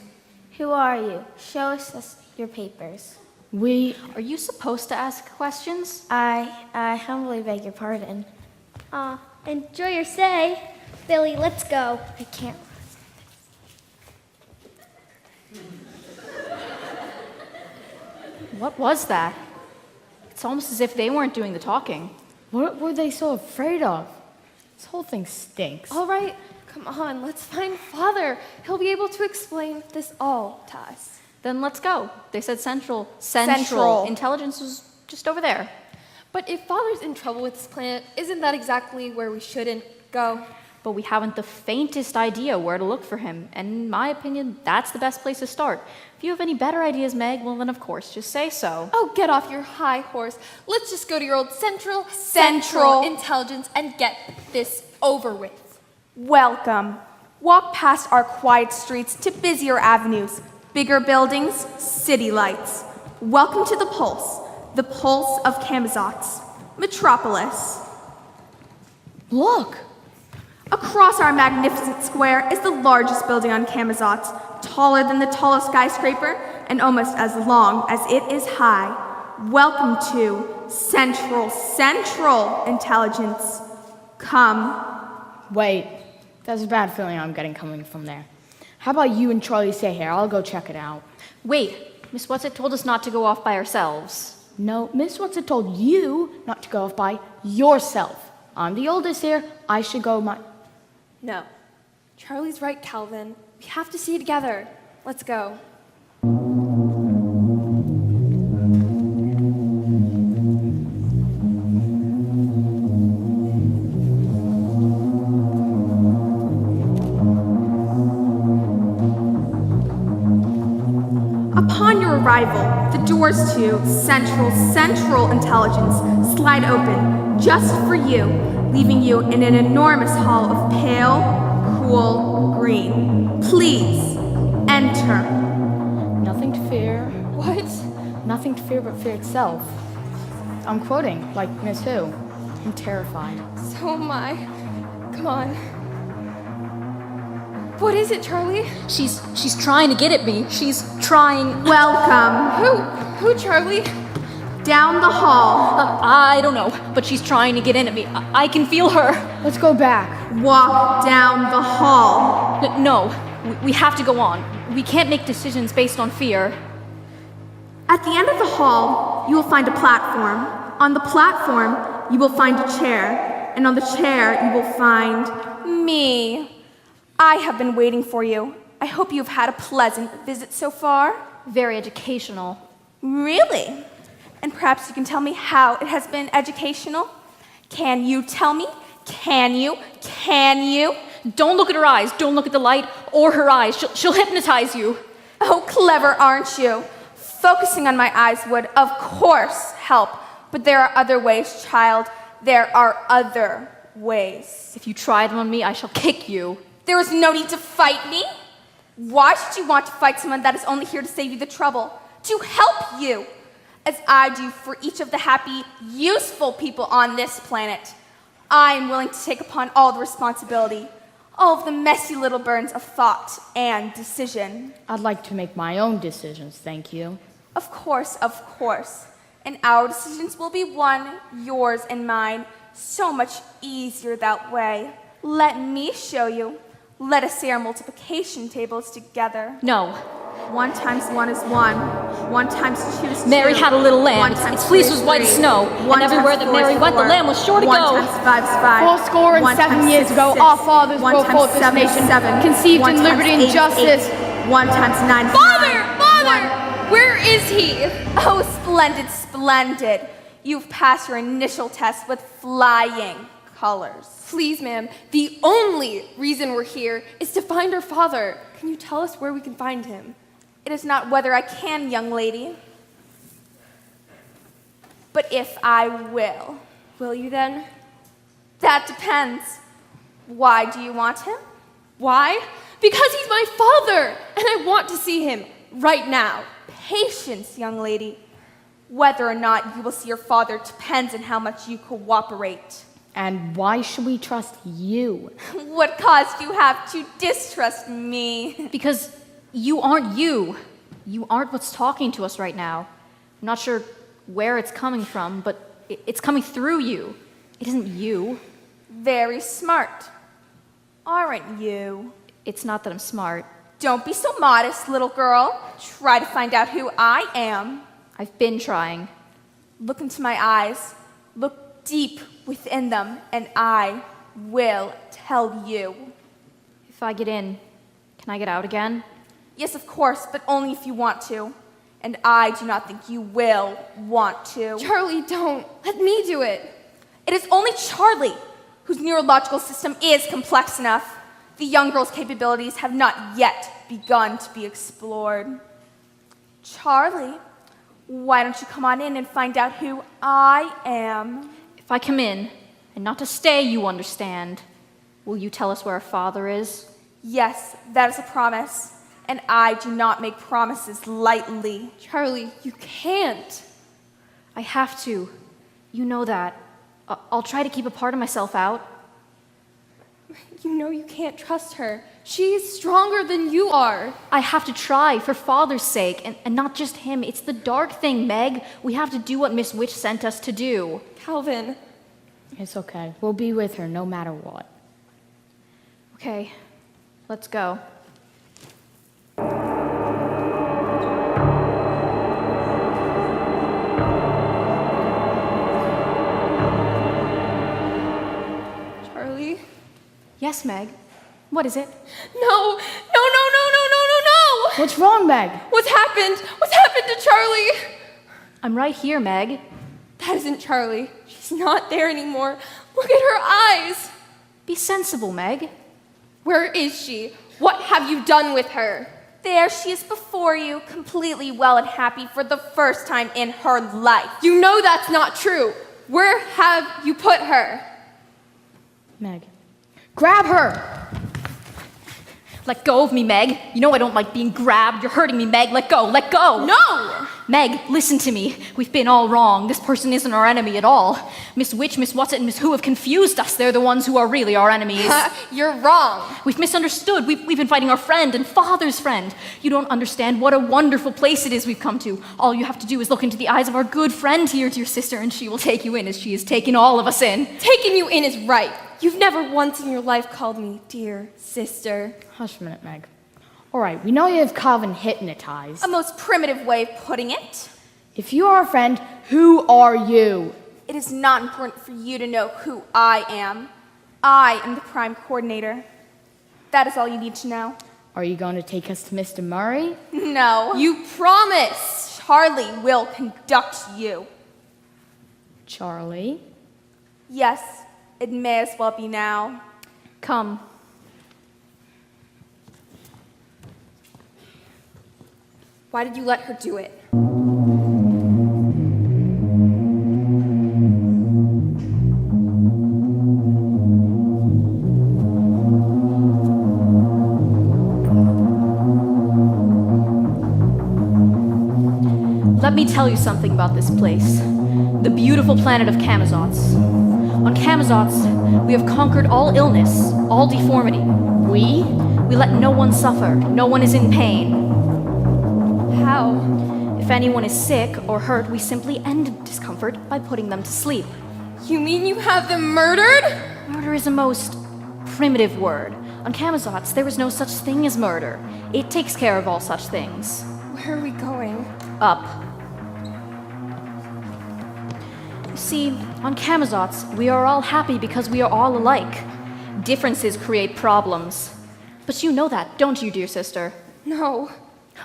M: Who are you? Show us your papers.
O: Are you supposed to ask questions?
M: I humbly beg your pardon.
N: Enjoy your stay.
D: Billy, let's go.
M: I can't.
O: What was that? It's almost as if they weren't doing the talking.
I: What were they so afraid of? This whole thing stinks.
K: All right, come on, let's find Father. He'll be able to explain this all to us.
O: Then let's go. They said central. Intelligence was just over there.
K: But if Father's in trouble with this planet, isn't that exactly where we shouldn't go?
O: But we haven't the faintest idea where to look for him. And in my opinion, that's the best place to start. If you have any better ideas, Meg, well then of course, just say so.
K: Oh, get off your high horse. Let's just go to your old central intelligence and get this over with.
L: Welcome. Walk past our quiet streets to busier avenues, bigger buildings, city lights. Welcome to the pulse of Camazotz, Metropolis.
I: Look!
L: Across our magnificent square is the largest building on Camazotz, taller than the tallest skyscraper and almost as long as it is high. Welcome to Central Intelligence. Come.
I: Wait, there's a bad feeling I'm getting coming from there. How about you and Charlie stay here? I'll go check it out.
O: Wait, Miss Whatsit told us not to go off by ourselves.
I: No, Miss Whatsit told you not to go off by yourself. I'm the oldest here. I should go
K: No. Charlie's right, Calvin. We have to see together. Let's go.
L: Upon your arrival, the doors to Central Intelligence slide open just for you, leaving you in an enormous hall of pale, cool green. Please, enter.
I: Nothing to fear.
K: What?
I: Nothing to fear but fear itself. I'm quoting, like Miss Who. I'm terrified.
K: So am I. Come on. What is it, Charlie?
O: She's trying to get at me. She's trying...
L: Welcome.
K: Who, Charlie?
L: Down the hall.
O: I don't know, but she's trying to get in at me. I can feel her.
I: Let's go back.
L: Walk down the hall.
O: No, We have to go on. We can't make decisions based on fear.
L: At the end of the hall, you will find a platform. On the platform, you will find a chair. And on the chair, you will find
F: Me. I have been waiting for you. I hope you've had a pleasant visit so far.
O: Very educational.
F: Really? And perhaps you can tell me how it has been educational? Can you tell me? Can you? Can you?
O: Don't look at her eyes. Don't look at the light or her eyes. She'll hypnotize you.
F: Oh, clever, aren't you? Focusing on my eyes would, of course, help. But there are other ways, child. There are other ways.
O: If you try them on me, I shall kick you.
F: There is no need to fight me. Why should you want to fight someone that is only here to save you the trouble? To help you, as I do for each of the happy, useful people on this planet. I am willing to take upon all the responsibility, all of the messy little burdens of thought and decision.
I: I'd like to make my own decisions, thank you.
F: Of course, of course. And our decisions will be one, yours and mine, so much easier that way. Let me show you. Let us say our multiplication tables together.
O: No.
F: 1 times 1 is 1. 1 times 2 is 2.
O: Mary had a little lamb. Its fleece was white as snow. And everywhere that Mary went, the lamb was sure to go.
F: 1 times 5 is 5.
B: 407 years ago, our fathers broke forth this nation, conceived in liberty and justice.
F: 1 times 9 is
K: Father! Where is he?
F: Oh, splendid, splendid. You've passed your initial test with flying colors.
K: Please, ma'am, the only reason we're here is to find our father. Can you tell us where we can find him?
F: It is not whether I can, young lady, but if I will.
K: Will you then?
F: That depends. Why do you want him?
K: Why? Because he's my father, and I want to see him right now.
F: Patience, young lady. Whether or not you will see your father depends on how much you cooperate.
I: And why should we trust you?
F: What cause do you have to distrust me?
O: Because you aren't you. You aren't what's talking to us right now. I'm not sure where it's coming from, but it's coming through you. It isn't you.
F: Very smart. Aren't you?
O: It's not that I'm smart.
F: Don't be so modest, little girl. Try to find out who I am.
O: I've been trying.
F: Look into my eyes. Look deep within them, and I will tell you.
O: If I get in, can I get out again?
F: Yes, of course, but only if you want to. And I do not think you will want to.
K: Charlie, don't. Let me do it.
F: It is only Charlie whose neurological system is complex enough. The young girl's capabilities have not yet begun to be explored. Charlie, why don't you come on in and find out who I am?
O: If I come in, and not to stay, you understand, will you tell us where our father is?
F: Yes, that is a promise. And I do not make promises lightly.
K: Charlie, you can't.
O: I have to. You know that. I'll try to keep a part of myself out.
K: You know you can't trust her. She's stronger than you are.
O: I have to try, for Father's sake, and not just him. It's the dark thing, Meg. We have to do what Miss Witch sent us to do.
K: Calvin.
I: It's okay. We'll be with her no matter what.
O: Okay, let's go.
K: Charlie?
O: Yes, Meg. What is it?
K: No!
I: What's wrong, Meg?
K: What's happened? What's happened to Charlie?
O: I'm right here, Meg.
K: That isn't Charlie. She's not there anymore. Look at her eyes.
O: Be sensible, Meg.
K: Where is she? What have you done with her?
F: There she is before you, completely well and happy for the first time in her life.
K: You know that's not true. Where have you put her?
I: Meg. Grab her!
O: Let go of me, Meg. You know I don't like being grabbed. You're hurting me, Meg. Let go. Let go.
K: No!
O: Meg, listen to me. We've been all wrong. This person isn't our enemy at all. Miss Witch, Miss Whatsit, and Miss Who have confused us. They're the ones who are really our enemies.
K: You're wrong.
O: We've misunderstood. We've been fighting our friend and Father's friend. You don't understand what a wonderful place it is we've come to. All you have to do is look into the eyes of our good friend here, dear sister, and she will take you in as she has taken all of us in.
K: Taking you in is right. You've never once in your life called me dear sister.
I: Hush a minute, Meg. All right, we know you have Calvin hypnotized.
L: A most primitive way of putting it.
I: If you are a friend, who are you?
L: It is not important for you to know who I am. I am the prime coordinator. That is all you need to know.
I: Are you going to take us to Mr. Murray?
L: No. You promise. Charlie will conduct you.
I: Charlie?
L: Yes, it may as well be now.
O: Come.
L: Why did you let her do it?
O: Let me tell you something about this place. The beautiful planet of Camazots. On Camazots, we have conquered all illness, all deformity. We let no one suffer. No one is in pain.
L: How?
O: If anyone is sick or hurt, we simply end discomfort by putting them to sleep.
L: You mean you have them murdered?
O: Murder is a most primitive word. On Camazots, there is no such thing as murder. It takes care of all such things.
L: Where are we going?
O: Up. You see, on Camazots, we are all happy because we are all alike. Differences create problems. But you know that, don't you, dear sister?
L: No.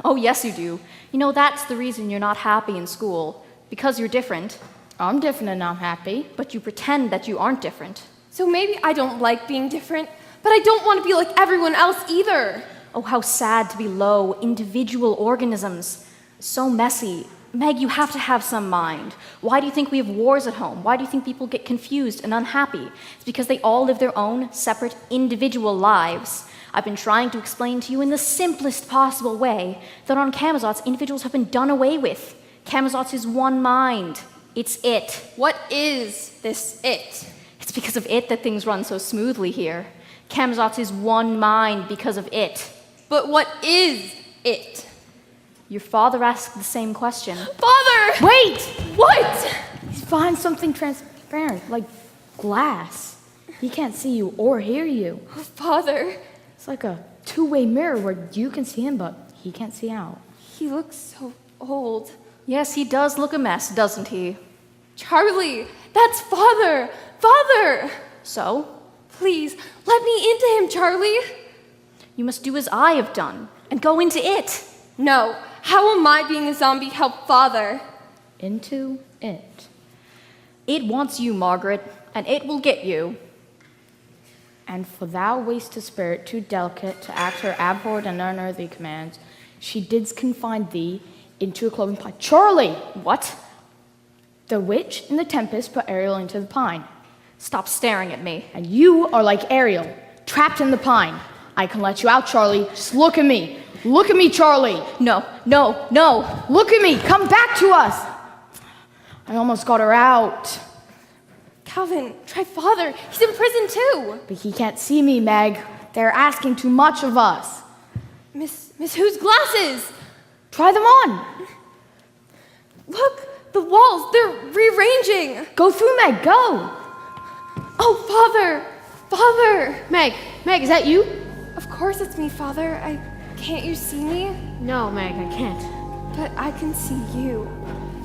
O: Oh, yes, you do. You know, that's the reason you're not happy in school. Because you're different.
I: I'm different and I'm happy.
O: But you pretend that you aren't different.
K: So maybe I don't like being different, but I don't want to be like everyone else either.
O: Oh, how sad to be low, individual organisms. So messy. Meg, you have to have some mind. Why do you think we have wars at home? Why do you think people get confused and unhappy? It's because they all live their own separate individual lives. I've been trying to explain to you in the simplest possible way that on Camazots, individuals have been done away with. Camazots is one mind. It's it.
K: What is this it?
O: It's because of it that things run so smoothly here. Camazots is one mind because of it.
K: But what is it?
O: Your father asked the same question.
K: Father!
I: Wait!
K: What?
I: He's behind something transparent, like glass. He can't see you or hear you.
K: Oh, Father.
I: It's like a two-way mirror where you can see him, but he can't see out.
K: He looks so old.
O: Yes, he does look a mess, doesn't he?
K: Charlie, that's Father! Father!
O: So?
K: Please, let me into him, Charlie.
O: You must do as I have done and go into it.
K: No. How am I being a zombie help Father?
I: Into it.
O: It wants you, Margaret, and it will get you.
I: And for thou waste a spirit too delicate to act her abhorred and unearthly commands, she did confine thee into a cloven pine. Charlie!
O: What?
I: The witch in the tempest put Ariel into the pine.
O: Stop staring at me.
I: And you are like Ariel, trapped in the pine. I can let you out, Charlie. Just look at me. Look at me, Charlie.
O: No, no, no.
I: Look at me. Come back to us. I almost got her out.
K: Calvin, try Father. He's in prison too.
I: But he can't see me, Meg. They're asking too much of us.
K: Miss Who's glasses?
I: Try them on.
K: Look, the walls, they're rearranging.
I: Go through, Meg, go.
K: Oh, Father. Father.
H: Meg, is that you?
K: Of course it's me, Father. Can't you see me?
H: No, Meg, I can't.
K: But I can see you.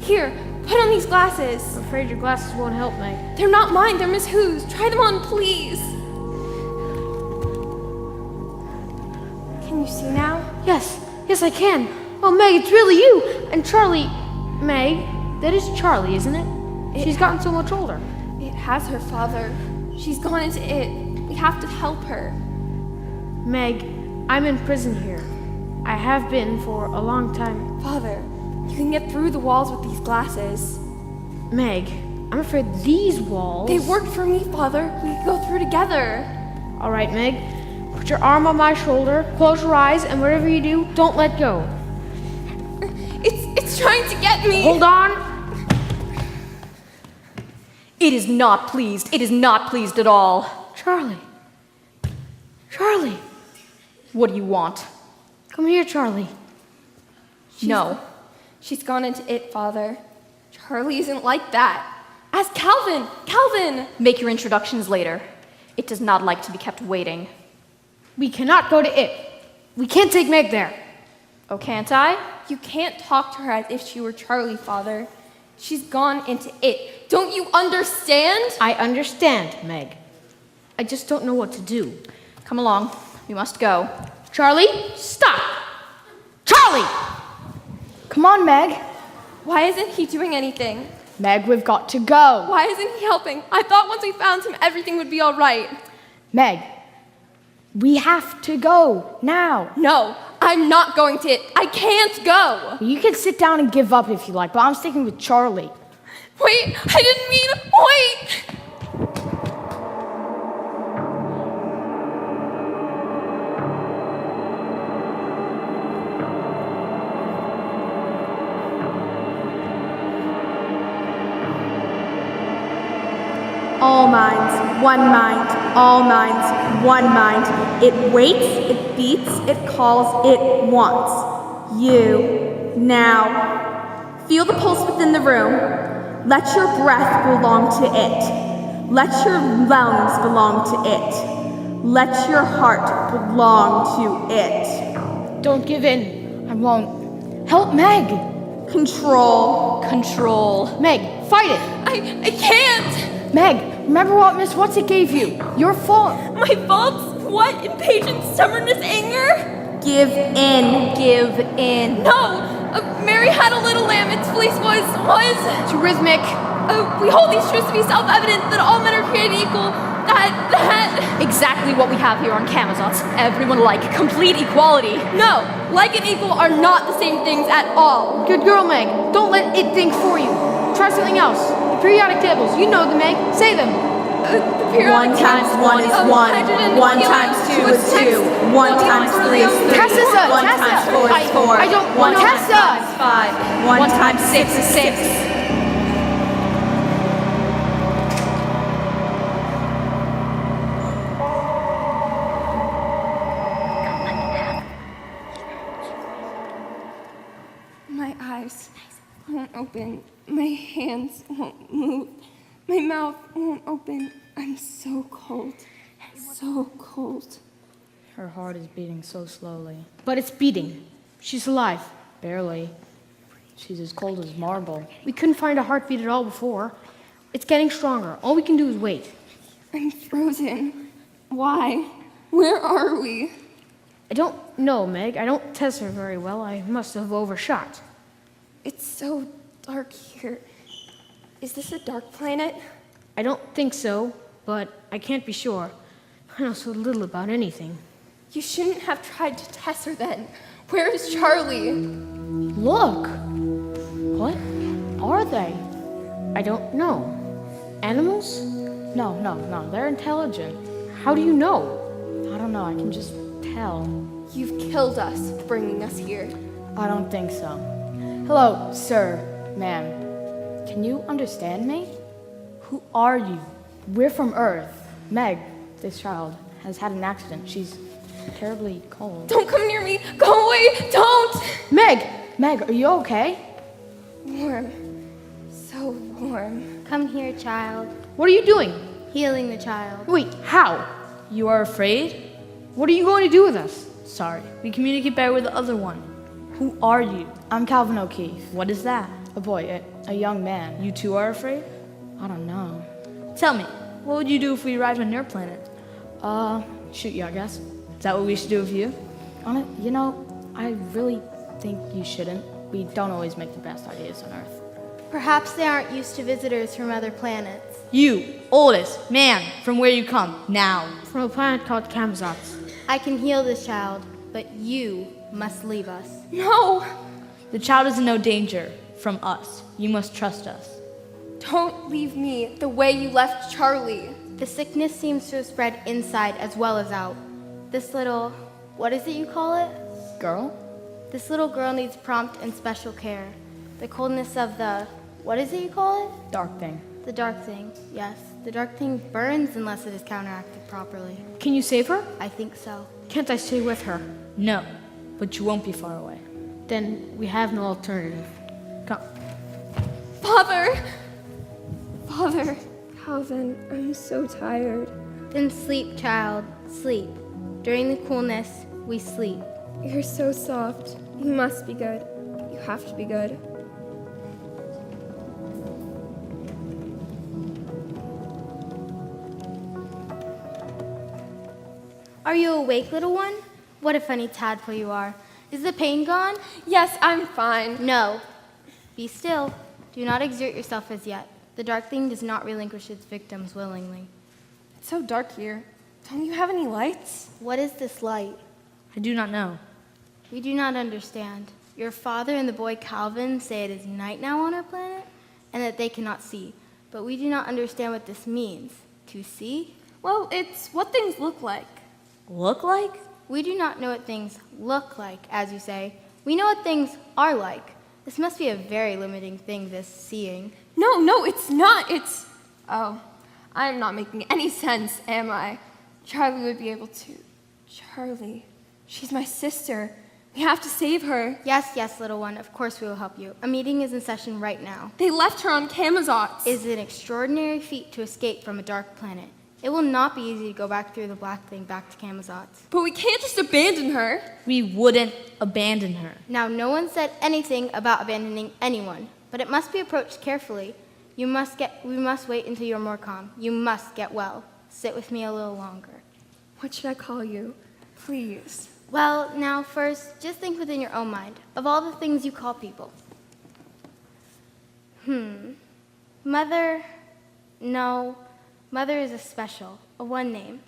K: Here, put on these glasses.
H: I'm afraid your glasses won't help, Meg.
K: They're not mine, they're Miss Who's. Try them on, please. Can you see now?
H: Yes, I can. Oh, Meg, it's really you. And Charlie, Meg, that is Charlie, isn't it? She's gotten so much older.
K: It has her, Father. She's gone into it. We have to help her.
H: Meg, I'm in prison here. I have been for a long time.
K: Father, you can get through the walls with these glasses.
H: Meg, I'm afraid these walls...
K: They worked for me, Father. We can go through together.
H: All right, Meg. Put your arm on my shoulder, close your eyes, and whatever you do, don't let go.
K: It's trying to get me.
H: Hold on.
O: It is not pleased. It is not pleased at all.
H: Charlie.
O: What do you want?
H: Come here, Charlie.
O: No.
K: She's gone into it, Father. Charlie isn't like that. Ask Calvin. Calvin!
O: Make your introductions later. It does not like to be kept waiting.
I: We cannot go to it.
H: We can't take Meg there.
L: Oh, can't I?
K: You can't talk to her as if she were Charlie, Father. She's gone into it. Don't you understand?
H: I understand, Meg. I just don't know what to do.
L: Come along. We must go.
H: Charlie, stop! Charlie!
I: Come on, Meg.
K: Why isn't he doing anything?
I: Meg, we've got to go.
K: Why isn't he helping? I thought once we found him, everything would be all right.
I: Meg, we have to go now.
K: No, I'm not going to it. I can't go.
I: You can sit down and give up if you like, but I'm sticking with Charlie.
K: Wait, I didn't mean, wait!
L: All minds, one mind, all minds, one mind. It waits, it beats, it calls, it wants. You, now. Feel the pulse within the room. Let your breath belong to it. Let your lungs belong to it. Let your heart belong to it.
I: Don't give in. I won't. Help Meg.
L: Control.
O: Control.
I: Meg, fight it.
K: I can't!
I: Meg, remember what Miss What's-It gave you. Your fault.
K: My fault? What? Impatience, stubbornness, anger?
L: Give in.
O: Give in.
K: No! Mary had a little lamb. Its fleece was...
H: Too rhythmic.
K: We hold these truths to be self-evident, that all men are created equal, that...
O: Exactly what we have here on Camazotz. Everyone alike. Complete equality.
K: No! Like and equal are not the same things at all.
H: Good girl, Meg. Don't let it think for you. Try something else. The periodic tables. You know them, Meg. Say them.
K: The periodic
L: 1 times 1 is 1. 1 times 2 is 2. 1 times 3 is 3.
H: Tessa!
L: 1 times 4 is 4.
H: I don't
L: 1
H: want
L: times
H: Tessa!
L: 5 is 5. 1 times 6 is 6.
K: My eyes won't open. My hands won't move. My mouth won't open. I'm so cold. So cold.
I: Her heart is beating so slowly. But it's beating. She's alive. Barely. She's as cold as marble.
H: We couldn't find a heartbeat at all before. It's getting stronger. All we can do is wait.
K: I'm frozen. Why? Where are we?
H: I don't know, Meg. I don't test her very well. I must have overshot.
K: It's so dark here. Is this a dark planet?
H: I don't think so, but I can't be sure. I know so little about anything.
K: You shouldn't have tried to test her then. Where is Charlie?
I: Look. What are they?
H: I don't know. Animals?
I: No. They're intelligent.
H: How do you know?
I: I don't know. I can just tell.
K: You've killed us, bringing us here.
I: I don't think so. Hello, sir, ma'am. Can you understand me? Who are you? We're from Earth. Meg, this child, has had an accident. She's terribly cold.
K: Don't come near me! Go away! Don't!
I: Meg, are you okay?
N: Warm.
K: So warm.
N: Come here, child.
H: What are you doing?
N: Healing the child.
H: Wait, how?
P: You are afraid?
H: What are you going to do with us?
P: Sorry. We communicate better with the other one. Who are you?
I: I'm Calvin O'Keefe.
P: What is that?
I: A boy, a young man.
P: You too are afraid?
I: I don't know.
P: Tell me, what would you do if we arrived on your planet?
I: Shoot you, I guess.
P: Is that what we should do with you?
I: I really think you shouldn't. We don't always make the best ideas on Earth.
N: Perhaps they aren't used to visitors from other planets.
P: You, oldest man, from where you come, now.
H: From a planet called Camazotz.
N: I can heal this child, but you must leave us.
K: No!
P: The child is in no danger from us. You must trust us.
K: Don't leave me the way you left Charlie.
N: The sickness seems to have spread inside as well as out. This little, what is it you call it?
I: Girl?
N: This little girl needs prompt and special care. The coldness of the, what is it you call it?
I: Dark thing.
N: The dark thing, yes. The dark thing burns unless it is counteracted properly.
H: Can you save her?
N: I think so.
H: Can't I stay with her?
P: No, but you won't be far away.
H: Then we have no alternative. Come.
K: Father! Father, Calvin, I'm so tired.
N: Then sleep, child, sleep. During the coolness, we sleep.
K: You're so soft. You must be good. You have to be good.
B: Are you awake, little one? What a funny tadpole you are. Is the pain gone?
K: Yes, I'm fine.
B: No. Be still. Do not exert yourself as yet. The dark thing does not relinquish its victims willingly.
K: It's so dark here. Don't you have any lights?
B: What is this light?
P: I do not know.
B: We do not understand. Your father and the boy Calvin say it is night now on our planet, and that they cannot see. But we do not understand what this means. To see?
K: Well, it's what things look like.
P: Look like?
B: We do not know what things look like, as you say. We know what things are like. This must be a very limiting thing, this seeing.
K: No, it's not. It's... Oh, I'm not making any sense, am I? Charlie would be able to... Charlie, she's my sister. We have to save her.
B: Yes, little one. Of course we will help you. A meeting is in session right now.
K: They left her on Camazotz.
B: It is an extraordinary feat to escape from a dark planet. It will not be easy to go back through the black thing back to Camazotz.
K: But we can't just abandon her.
P: We wouldn't abandon her.
B: Now, no one said anything about abandoning anyone, but it must be approached carefully. We must wait until you're more calm. You must get well. Sit with me a little longer.
K: What should I call you? Please.
B: Well, now first, just think within your own mind of all the things you call people. Mother? No. Mother is a special, a one name.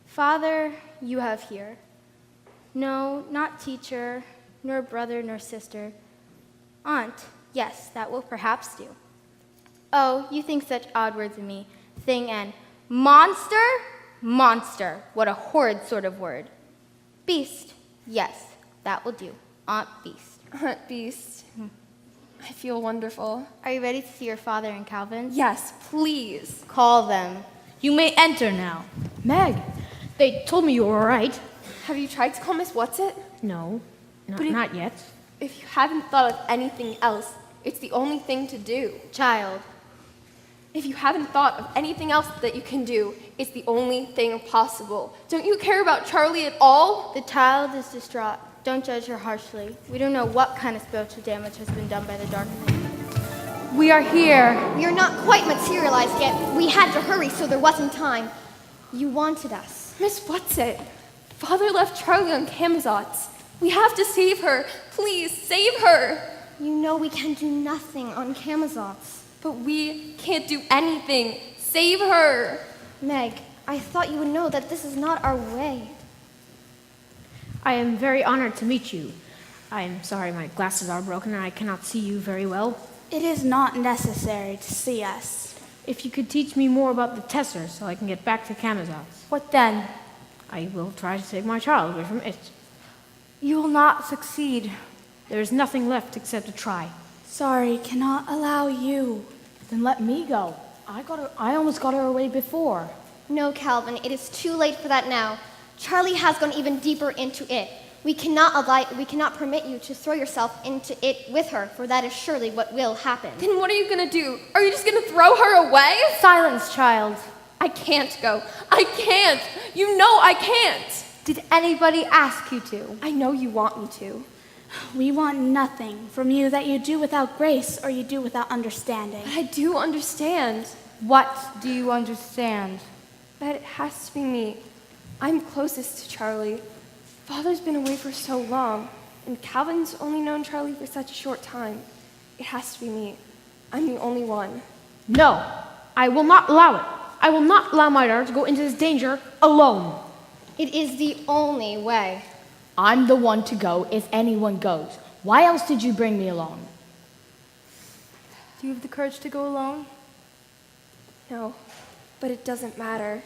B: Father, you have here. No, not teacher, nor brother, nor sister. Aunt, yes, that will perhaps do. Oh, you think such odd words of me. Thing and monster? Monster. What a horrid sort of word. Beast. Yes, that will do. Aunt Beast.
K: Aunt Beast. I feel wonderful.
B: Are you ready to see your father and Calvin?
K: Yes, please.
B: Call them.
P: You may enter now.
H: Meg, they told me you were all right.
K: Have you tried to call Miss What's-It?
H: No, not yet.
K: If you haven't thought of anything else, it's the only thing to do.
B: Child.
K: If you haven't thought of anything else that you can do, it's the only thing possible. Don't you care about Charlie at all?
B: The child is distraught. Don't judge her harshly. We don't know what kind of spiritual damage has been done by the dark thing.
H: We are here.
D: We are not quite materialized yet. We had to hurry, so there wasn't time. You wanted us.
K: Miss What's-It? Father left Charlie on Camazotz. We have to save her. Please, save her.
D: You know we can do nothing on Camazotz.
K: But we can't do anything. Save her.
D: Meg, I thought you would know that this is not our way.
H: I am very honored to meet you. I am sorry my glasses are broken and I cannot see you very well.
J: It is not necessary to see us.
H: If you could teach me more about the Tesser so I can get back to Camazotz.
B: What then?
H: I will try to take my child away from it.
B: You will not succeed.
H: There is nothing left except to try.
J: Sorry, cannot allow you.
H: Then let me go. I almost got her away before.
D: No, Calvin, it is too late for that now. Charlie has gone even deeper into it. We cannot permit you to throw yourself into it with her, for that is surely what will happen.
K: Then what are you gonna do? Are you just gonna throw her away?
B: Silence, child.
K: I can't go. I can't. You know I can't.
B: Did anybody ask you to?
K: I know you want me to.
J: We want nothing from you that you do without grace or you do without understanding.
K: But I do understand.
B: What do you understand?
K: That it has to be me. I'm closest to Charlie. Father's been away for so long, and Calvin's only known Charlie for such a short time. It has to be me. I'm the only one.
H: No, I will not allow it. I will not allow my daughter to go into this danger alone.
D: It is the only way.
Q: I'm the one to go if anyone goes. Why else did you bring me along?
B: Do you have the courage to go alone?
K: No, but it doesn't matter.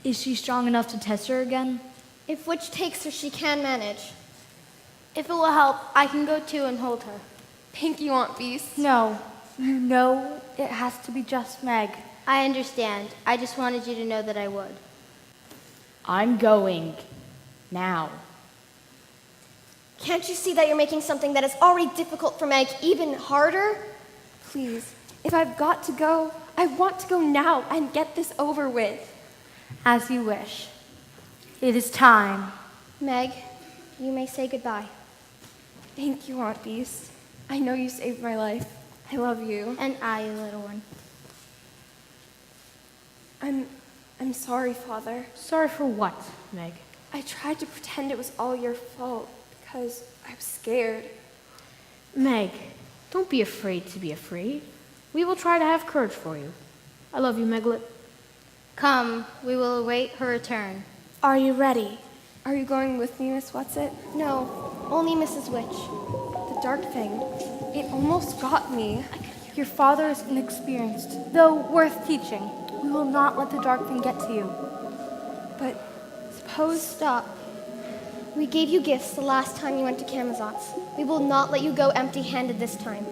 P: Is she strong enough to test her again?
D: If which takes her, she can manage.
B: If it will help, I can go too and hold her.
K: Thank you, Aunt Beast.
B: No, you know it has to be just Meg. I understand. I just wanted you to know that I would.
Q: I'm going. Now.
D: Can't you see that you're making something that is already difficult for Meg even harder?
K: Please, if I've got to go, I want to go now and get this over with.
B: As you wish. It is time.
D: Meg, You may say goodbye.
K: Thank you, Aunt Beast. I know you saved my life. I love you.
M: And I, little one.
K: I'm sorry, Father.
H: Sorry for what, Meg?
K: I tried to pretend it was all your fault because I was scared.
H: Meg, don't be afraid to be afraid. We will try to have courage for you. I love you, Meglet.
M: Come, we will await her return.
J: Are you ready?
K: Are you going with me, Miss Whatsit?
D: No, only Mrs. Witch.
K: The dark thing. It almost got me.
B: Your father is inexperienced, though worth teaching. We will not let the dark thing get to you.
K: But suppose...
D: Stop. We gave you gifts the last time you went to Camazot's. We will not let you go empty-handed this time.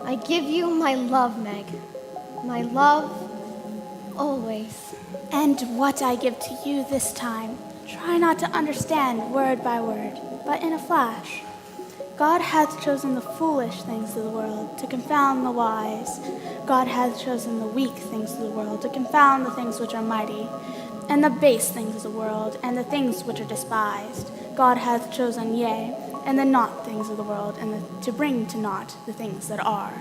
D: I give you my love, Meg. My love, always.
J: And what I give to you this time, try not to understand word by word, but in a flash. God hath chosen the foolish things of the world to confound the wise. God hath chosen the weak things of the world to confound the things which are mighty, and the base things of the world, and the things which are despised. God hath chosen, yea, and the not things of the world, and to bring to naught the things that are.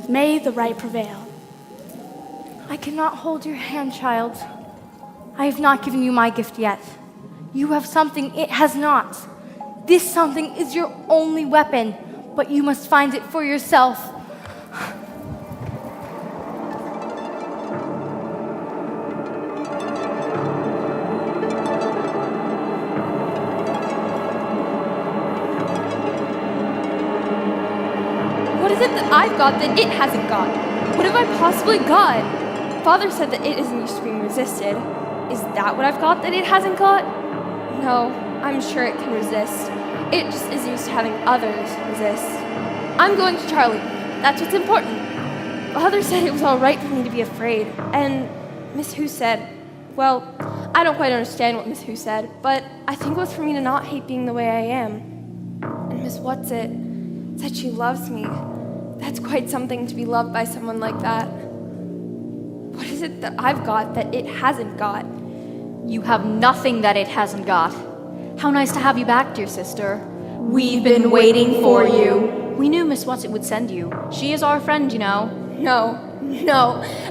J: May the right prevail.
B: I cannot hold your hand, child. I have not given you my gift yet. You have something it has not. This something is your only weapon, but you must find it for yourself.
K: What is it that I've got that it hasn't got? What have I possibly got? Father said that it isn't used to being resisted. Is that what I've got that it hasn't got? No, I'm sure it can resist. It just is used to having others resist. I'm going to Charlie. That's what's important. Father said it was all right for me to be afraid. And Miss Who said, well, I don't quite understand what Miss Who said, but I think it was for me to not hate being the way I am. And Miss Whatsit said she loves me. That's quite something to be loved by someone like that. What is it that I've got that it hasn't got?
O: You have nothing that it hasn't got. How nice to have you back, dear sister. We've been waiting for you. We knew Miss Whatsit would send you. She is our friend, you know.
K: No.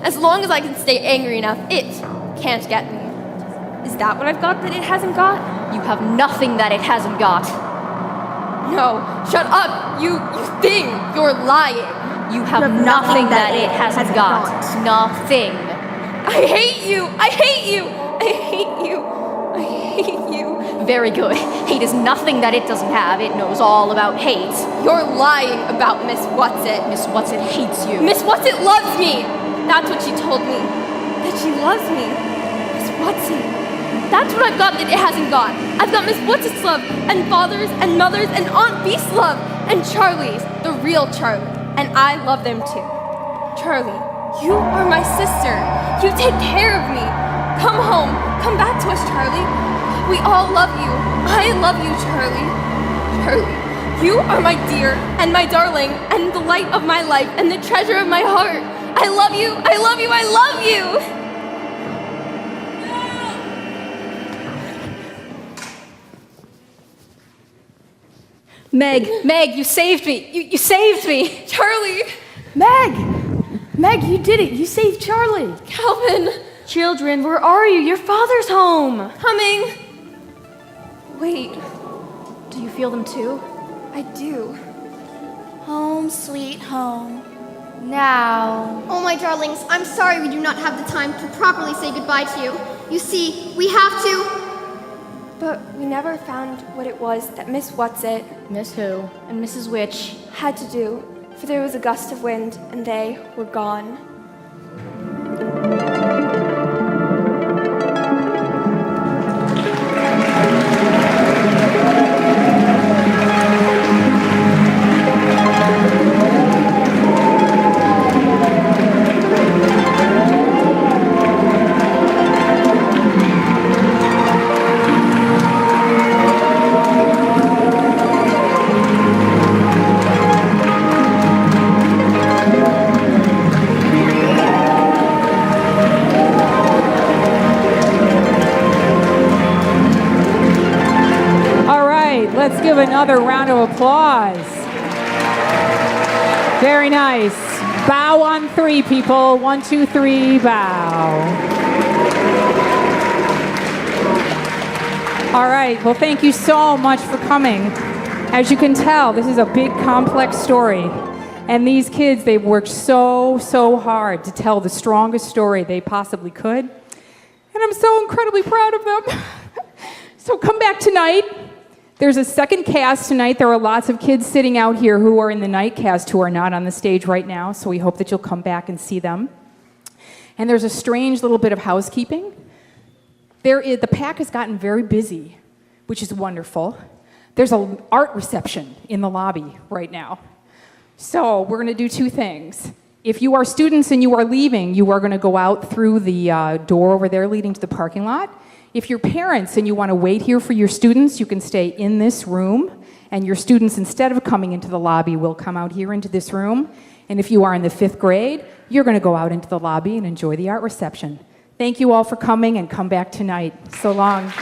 K: As long as I can stay angry enough, it can't get me. Is that what I've got that it hasn't got?
O: You have nothing that it hasn't got.
K: No, shut up, you thing! You're lying.
O: You have nothing that it hasn't got. Nothing.
K: I hate you! I hate you! I hate you! I hate you!
O: Very good. Hate is nothing that it doesn't have. It knows all about hate.
K: You're lying about Miss Whatsit.
O: Miss Whatsit hates you.
K: Miss Whatsit loves me! That's what she told me. That she loves me. Miss Whatsit. That's what I've got that it hasn't got. I've got Miss Whatsit's love, and Father's, and Mother's, and Aunt Beast's love, and Charlie's, the real Charlie. And I love them too. Charlie, you are my sister. You take care of me. Come home. Come back to us, Charlie. We all love you. I love you, Charlie. Charlie, you are my dear, and my darling, and the light of my life, and the treasure of my heart. I love you. I love you. I love you.
O: Meg, you saved me. You saved me.
K: Charlie.
H: Meg, you did it. You saved Charlie.
K: Calvin.
H: Children, where are you? Your father's home.
K: Coming. Wait.
O: Do you feel them too?
K: I do.
J: Home, sweet home.
B: Now.
D: Oh, my darlings, I'm sorry we do not have the time to properly say goodbye to you. You see, we have to...
K: But we never found what it was that Miss Whatsit,
H: Miss Who,
O: and Mrs. Witch
K: had to do, for there was a gust of wind, and they were gone.
A: Let's give another round of applause. Very nice. Bow on 3, people. 1, 2, 3, bow. All right, well, thank you so much for coming. As you can tell, this is a big, complex story. And these kids, they've worked so hard to tell the strongest story they possibly could. And I'm so incredibly proud of them. So come back tonight. There's a second cast tonight. There are lots of kids sitting out here who are in the night cast who are not on the stage right now, so we hope that you'll come back and see them. And there's a strange little bit of housekeeping. The pack has gotten very busy, which is wonderful. There's an art reception in the lobby right now. So we're going to do 2 things. If you are students and you are leaving, you are going to go out through the door over there leading to the parking lot. If you're parents and you want to wait here for your students, you can stay in this room, and your students, instead of coming into the lobby, will come out here into this room. And if you are in the 5th grade, you're going to go out into the lobby and enjoy the art reception. Thank you all for coming, and come back tonight. So long.